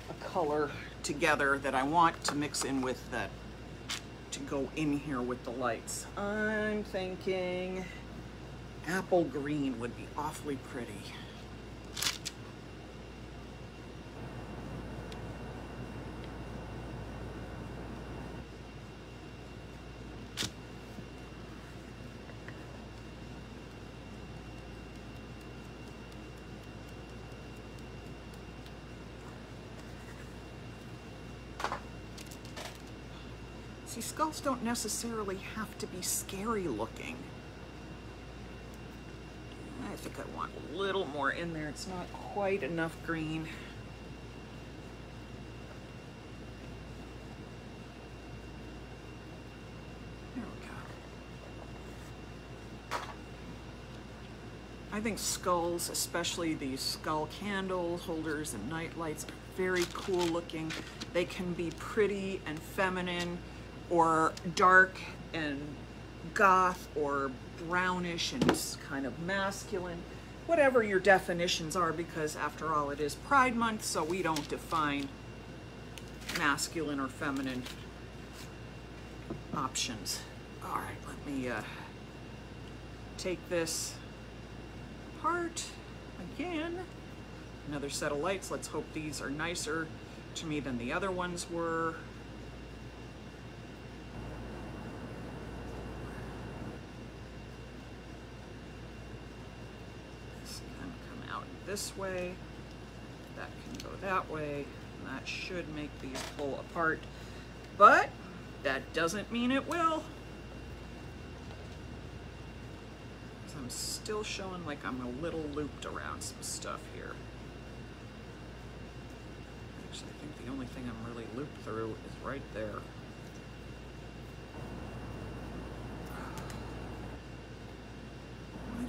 a color together that I want to mix in with that, to go in here with the lights. I'm thinking apple green would be awfully pretty. See, skulls don't necessarily have to be scary looking. I think I want a little more in there. It's not quite enough green. There we go. I think skulls, especially these skull candle holders and night lights, are very cool looking. They can be pretty and feminine, or dark and goth, or brownish and kind of masculine, whatever your definitions are, because after all it is Pride Month, so we don't define masculine or feminine options. All right, let me take this apart again. Another set of lights. Let's hope these are nicer to me than the other ones were. This can come out this way, that can go that way, and that should make these pull apart, but that doesn't mean it will. I'm still showing like I'm a little looped around some stuff here. Actually, I think the only thing I'm really looped through is right there. Why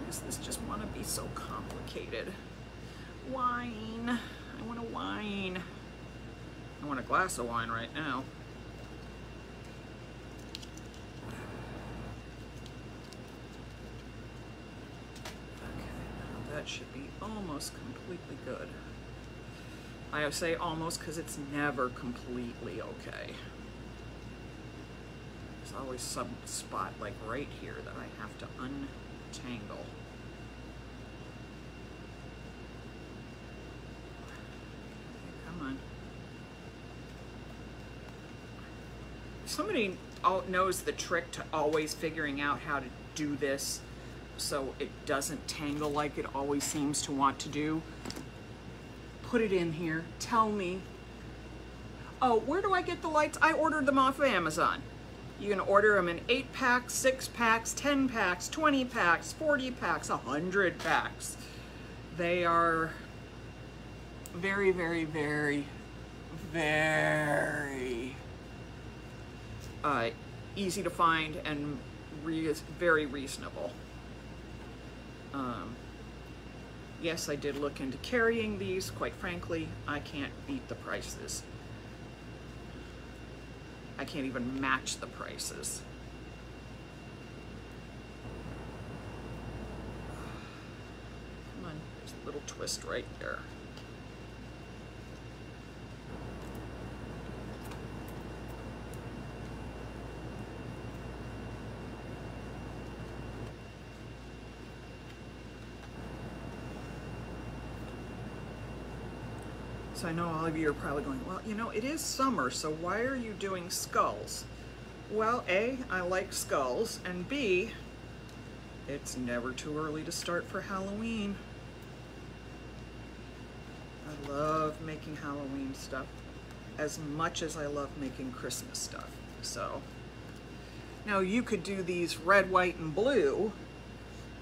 does this just want to be so complicated? Wine. I want a wine. I want a glass of wine right now. That should be almost completely good. I say almost because it's never completely okay. There's always some spot like right here that I have to untangle. Okay, come on. Somebody knows the trick to always figuring out how to do this so it doesn't tangle like it always seems to want to do. Put it in here, tell me. Oh, where do I get the lights? I ordered them off of Amazon. You can order them in 8 packs, 6 packs, 10 packs, 20 packs, 40 packs, 100 packs. They are very, very, very, very easy to find and very reasonable. Yes, I did look into carrying these. Quite frankly, I can't beat the prices. I can't even match the prices. Come on, there's a little twist right there. So I know all of you are probably going, well, you know, it is summer, so why are you doing skulls? Well, A, I like skulls, and B, it's never too early to start for Halloween. I love making Halloween stuff as much as I love making Christmas stuff. So now you could do these red, white, and blue,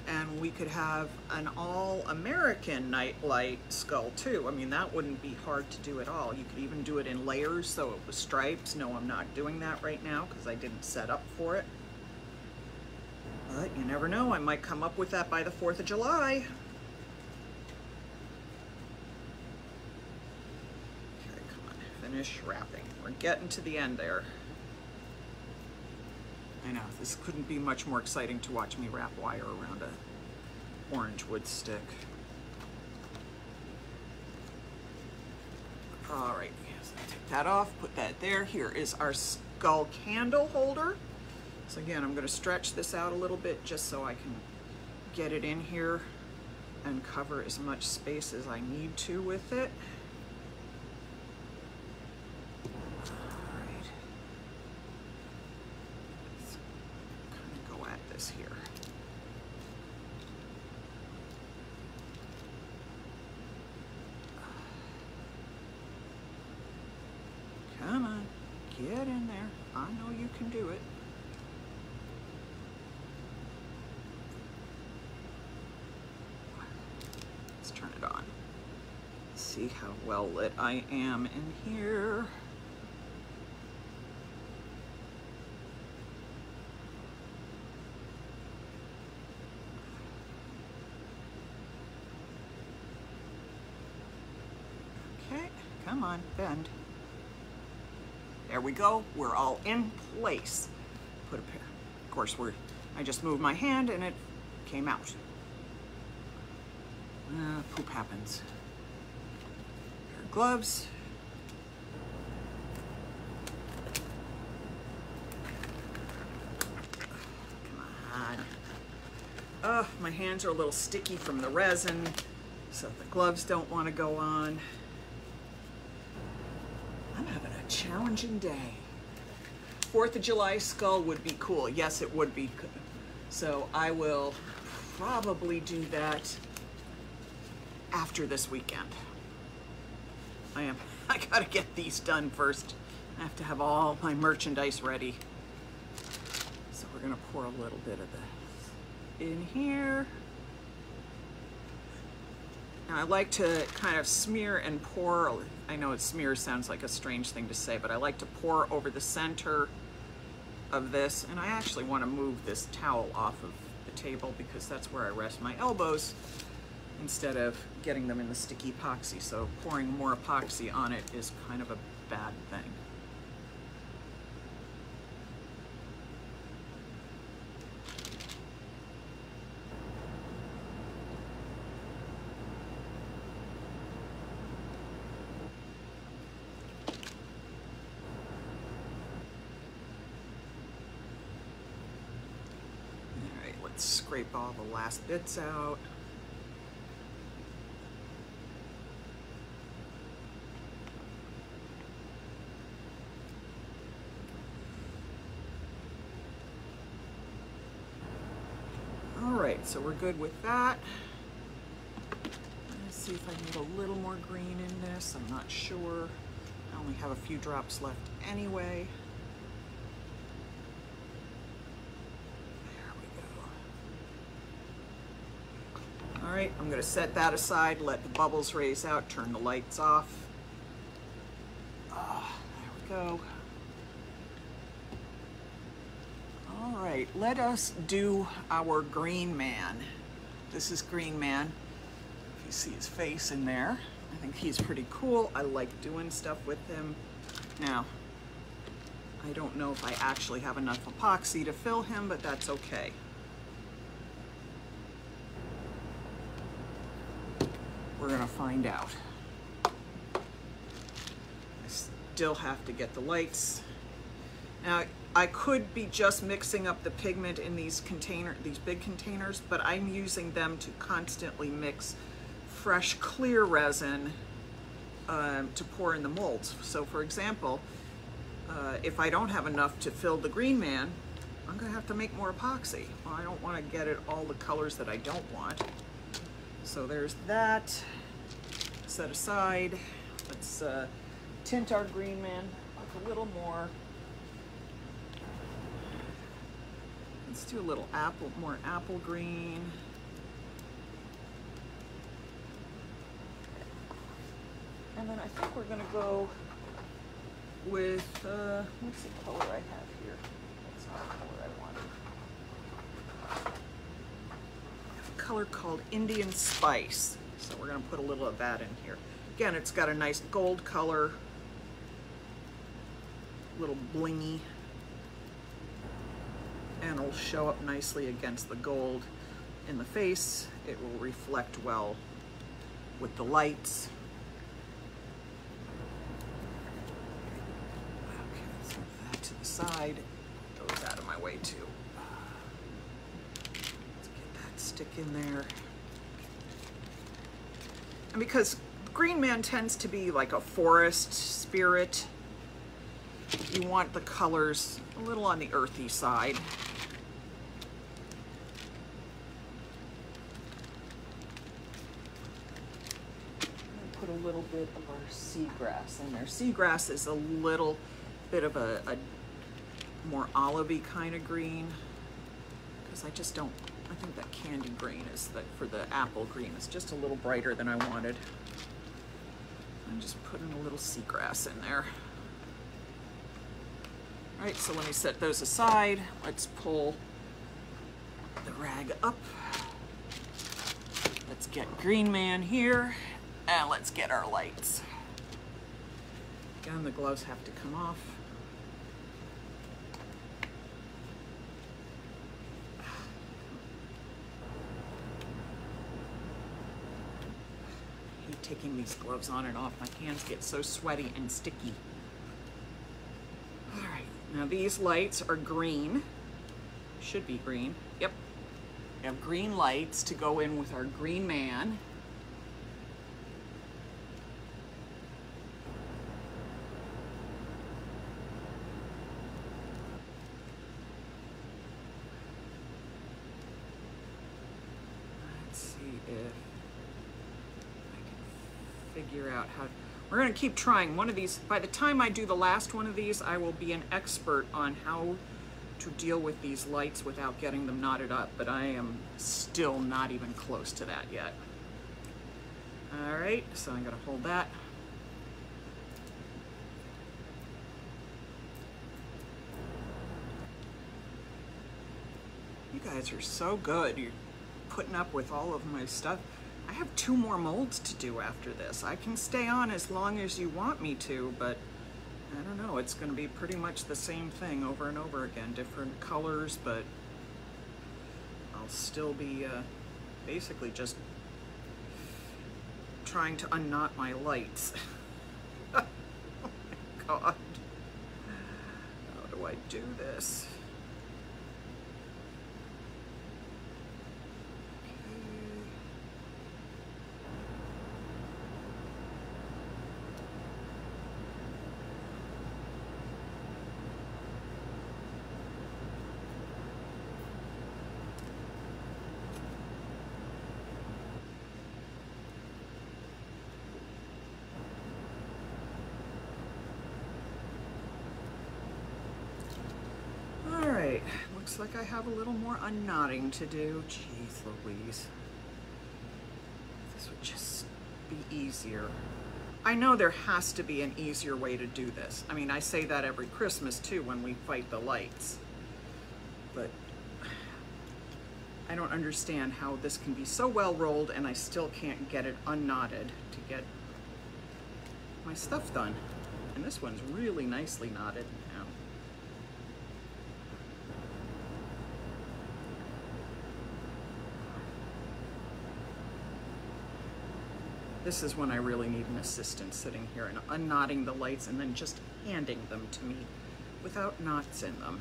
and we could have an all-American nightlight skull too. I mean, that wouldn't be hard to do at all. You could even do it in layers so it was stripes. No, I'm not doing that right now because I didn't set up for it. But you never know, I might come up with that by the 4th of July. Okay, come on, finish wrapping. We're getting to the end there. I know, this couldn't be much more exciting to watch me wrap wire around a orange wood stick. All right, so take that off, put that there. Here is our skull candle holder. So again, I'm gonna stretch this out a little bit just so I can get it in here and cover as much space as I need to with it. Here. Come on, get in there. I know you can do it. Let's turn it on. See how well lit I am in here. Come on, bend. There we go. We're all in place. Put a pair. Of course, I just moved my hand and it came out. Poop happens. Pair of gloves. Come on. Oh, my hands are a little sticky from the resin, so the gloves don't want to go on. challenging day. 4th of July skull would be cool. Yes, it would be. So I will probably do that after this weekend. I gotta get these done first. I have to have all my merchandise ready. So we're gonna pour a little bit of this in here. Now I like to kind of smear and pour. I know smear sounds like a strange thing to say, but I like to pour over the center of this. And I actually want to move this towel off of the table because that's where I rest my elbows instead of getting them in the sticky epoxy. So pouring more epoxy on it is kind of a bad thing. Scrape all the last bits out. All right, so we're good with that. Let's see if I need a little more green in this. I'm not sure. I only have a few drops left anyway. All right, I'm going to set that aside, let the bubbles raise out, turn the lights off. There we go. All right, let us do our Green Man. This is Green Man. If you see his face in there, I think he's pretty cool. I like doing stuff with him. Now, I don't know if I actually have enough epoxy to fill him, but that's okay. We're gonna find out. I still have to get the lights. Now, I could be just mixing up the pigment in these big containers, but I'm using them to constantly mix fresh clear resin to pour in the molds. So for example, if I don't have enough to fill the Green Man, I'm gonna have to make more epoxy. Well, I don't wanna get it all the colors that I don't want. So there's that set aside. Let's tint our Green Man with a little more. Let's do a little more apple green. And then I think we're gonna go with, what's the color I have here? That's not the color I wanted. Color called Indian Spice. So we're going to put a little of that in here. Again, it's got a nice gold color, a little blingy, and it'll show up nicely against the gold in the face. It will reflect well with the lights. Okay, let's move that to the side. Those out of my way too. Stick in there. And because Green Man tends to be like a forest spirit, you want the colors a little on the earthy side. Put a little bit of our seagrass in there. Seagrass is a little bit of a more olivey kind of green, because I just don't, I think that candy green is for the apple green is just a little brighter than I wanted. I'm just putting a little seagrass in there. All right, so let me set those aside. Let's pull the rag up. Let's get Green Man here, and let's get our lights. Again, the gloves have to come off. Taking these gloves on and off. My hands get so sweaty and sticky. All right, now these lights are green. Should be green. Yep. We have green lights to go in with our Green Man. figure out how. We're going to keep trying one of these. By the time I do the last one of these, I will be an expert on how to deal with these lights without getting them knotted up, but I am still not even close to that yet. All right, so I'm going to hold that. You guys are so good. You're putting up with all of my stuff. I have 2 more molds to do after this. I can stay on as long as you want me to, but I don't know. It's going to be pretty much the same thing over and over again. Different colors, but I'll still be basically just trying to unknot my lights. Oh my God. How do I do this? Looks like I have a little more unknotting to do. Jeez Louise. This would just be easier. I know there has to be an easier way to do this. I mean, I say that every Christmas too when we fight the lights. But I don't understand how this can be so well rolled and I still can't get it unknotted to get my stuff done. And this one's really nicely knotted now. This is when I really need an assistant, sitting here and unknotting the lights and then just handing them to me without knots in them.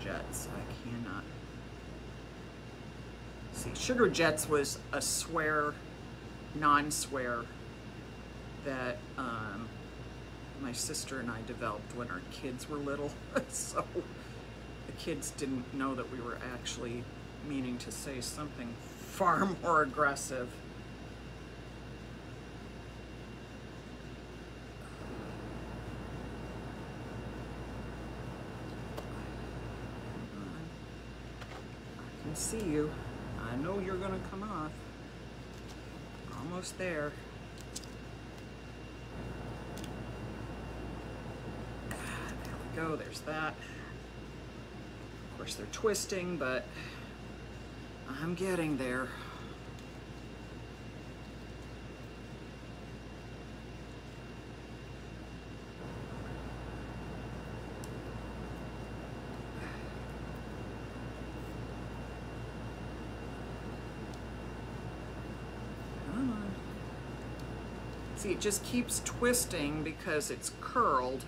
Jets, I cannot see. Sugar Jets was a swear, non-swear that my sister and I developed when our kids were little. So the kids didn't know that we were actually meaning to say something far more aggressive. See you. I know you're gonna come off. Almost there. There we go, there's that. Of course they're twisting, but I'm getting there. See, it just keeps twisting because it's curled,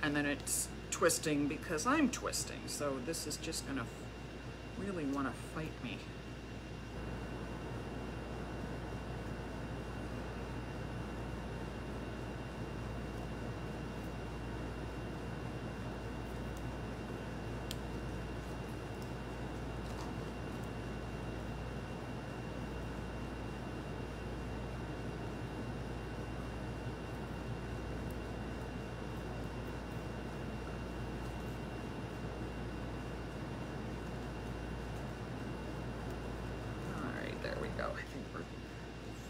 and then it's twisting because I'm twisting. So this is just gonna really want to fight me. I think we're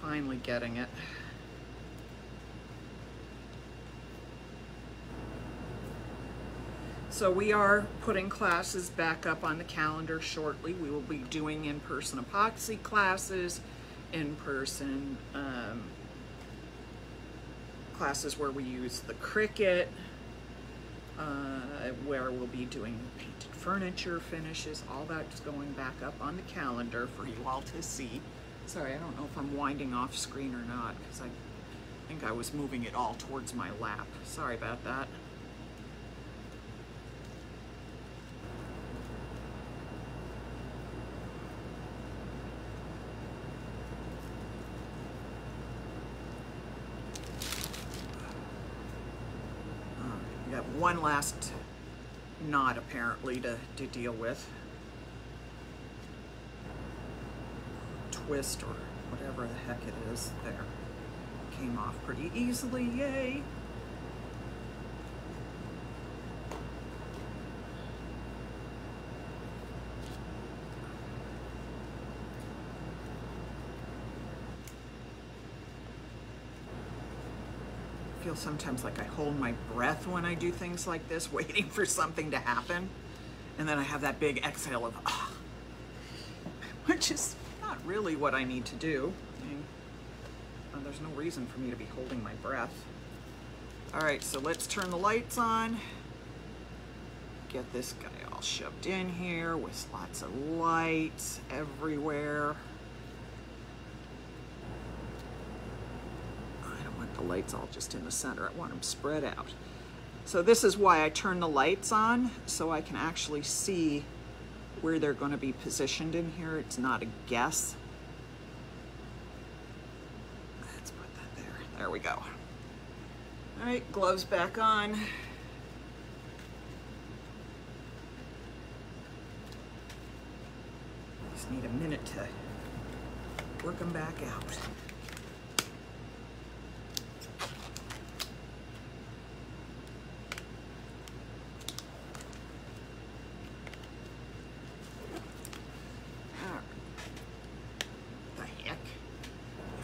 finally getting it. So we are putting classes back up on the calendar shortly. We will be doing in-person epoxy classes, in-person classes where we use the Cricut, where we'll be doing painted furniture finishes. All that's going back up on the calendar for you all to see. Sorry, I don't know if I'm winding off screen or not, because I think I was moving it all towards my lap. Sorry about that. one last knot apparently to deal with. Twist or whatever the heck it is there. Came off pretty easily, yay! I feel sometimes like I hold my breath when I do things like this, waiting for something to happen. And then I have that big exhale of, ah, which is not really what I need to do. I mean, there's no reason for me to be holding my breath. All right, so let's turn the lights on. Get this guy all shoved in here with lots of lights everywhere. The lights all just in the center. I want them spread out. So this is why I turn the lights on, so I can actually see where they're going to be positioned in here. It's not a guess. Let's put that there. There we go. All right, gloves back on. Just need a minute to work them back out.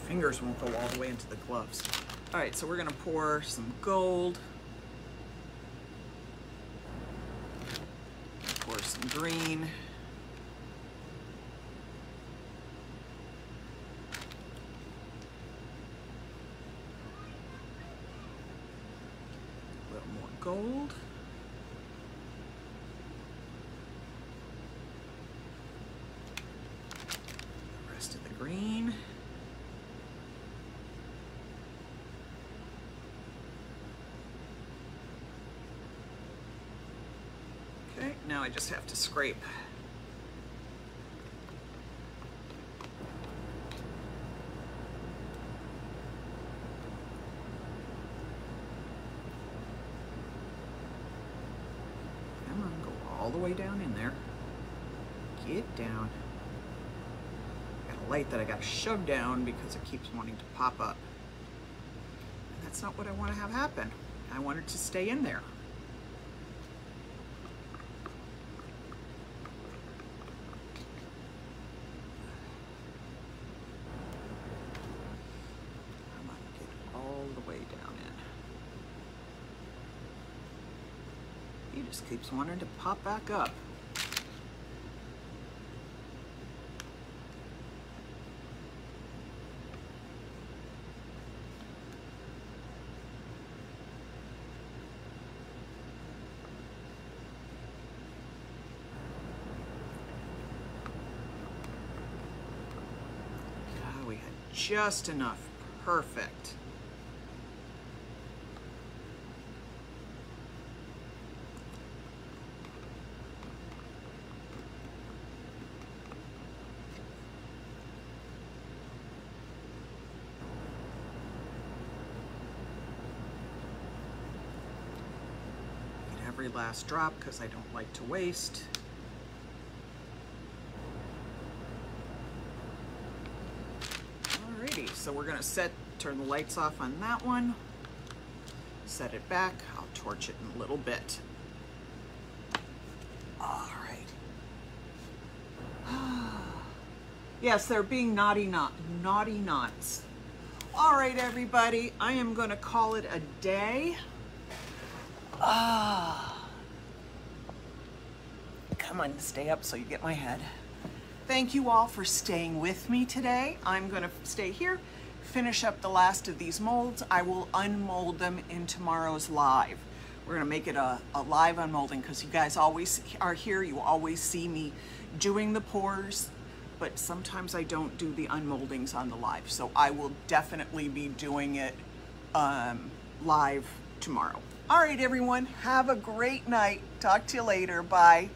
Fingers won't go all the way into the gloves. All right, so we're gonna pour some gold. Pour some green. A little more gold. The rest of the green. Okay, now I just have to scrape. Come on, go all the way down in there. Get down. Got a light that I got to shove down because it keeps wanting to pop up. And that's not what I want to have happen. I want it to stay in there. He just keeps wanting to pop back up. God, we had just enough. Perfect. Every last drop because I don't like to waste. Alrighty, so we're gonna turn the lights off on that one. Set it back. I'll torch it in a little bit. All right. Yes, they're being naughty knots. All right, everybody, I am gonna call it a day. Come on, stay up so you get my head. Thank you all for staying with me today. I'm gonna stay here, finish up the last of these molds. I will unmold them in tomorrow's live. We're gonna make it a live unmolding because you guys always are here. You always see me doing the pours, but sometimes I don't do the unmoldings on the live. So I will definitely be doing it live tomorrow. All right, everyone, have a great night. Talk to you later. Bye.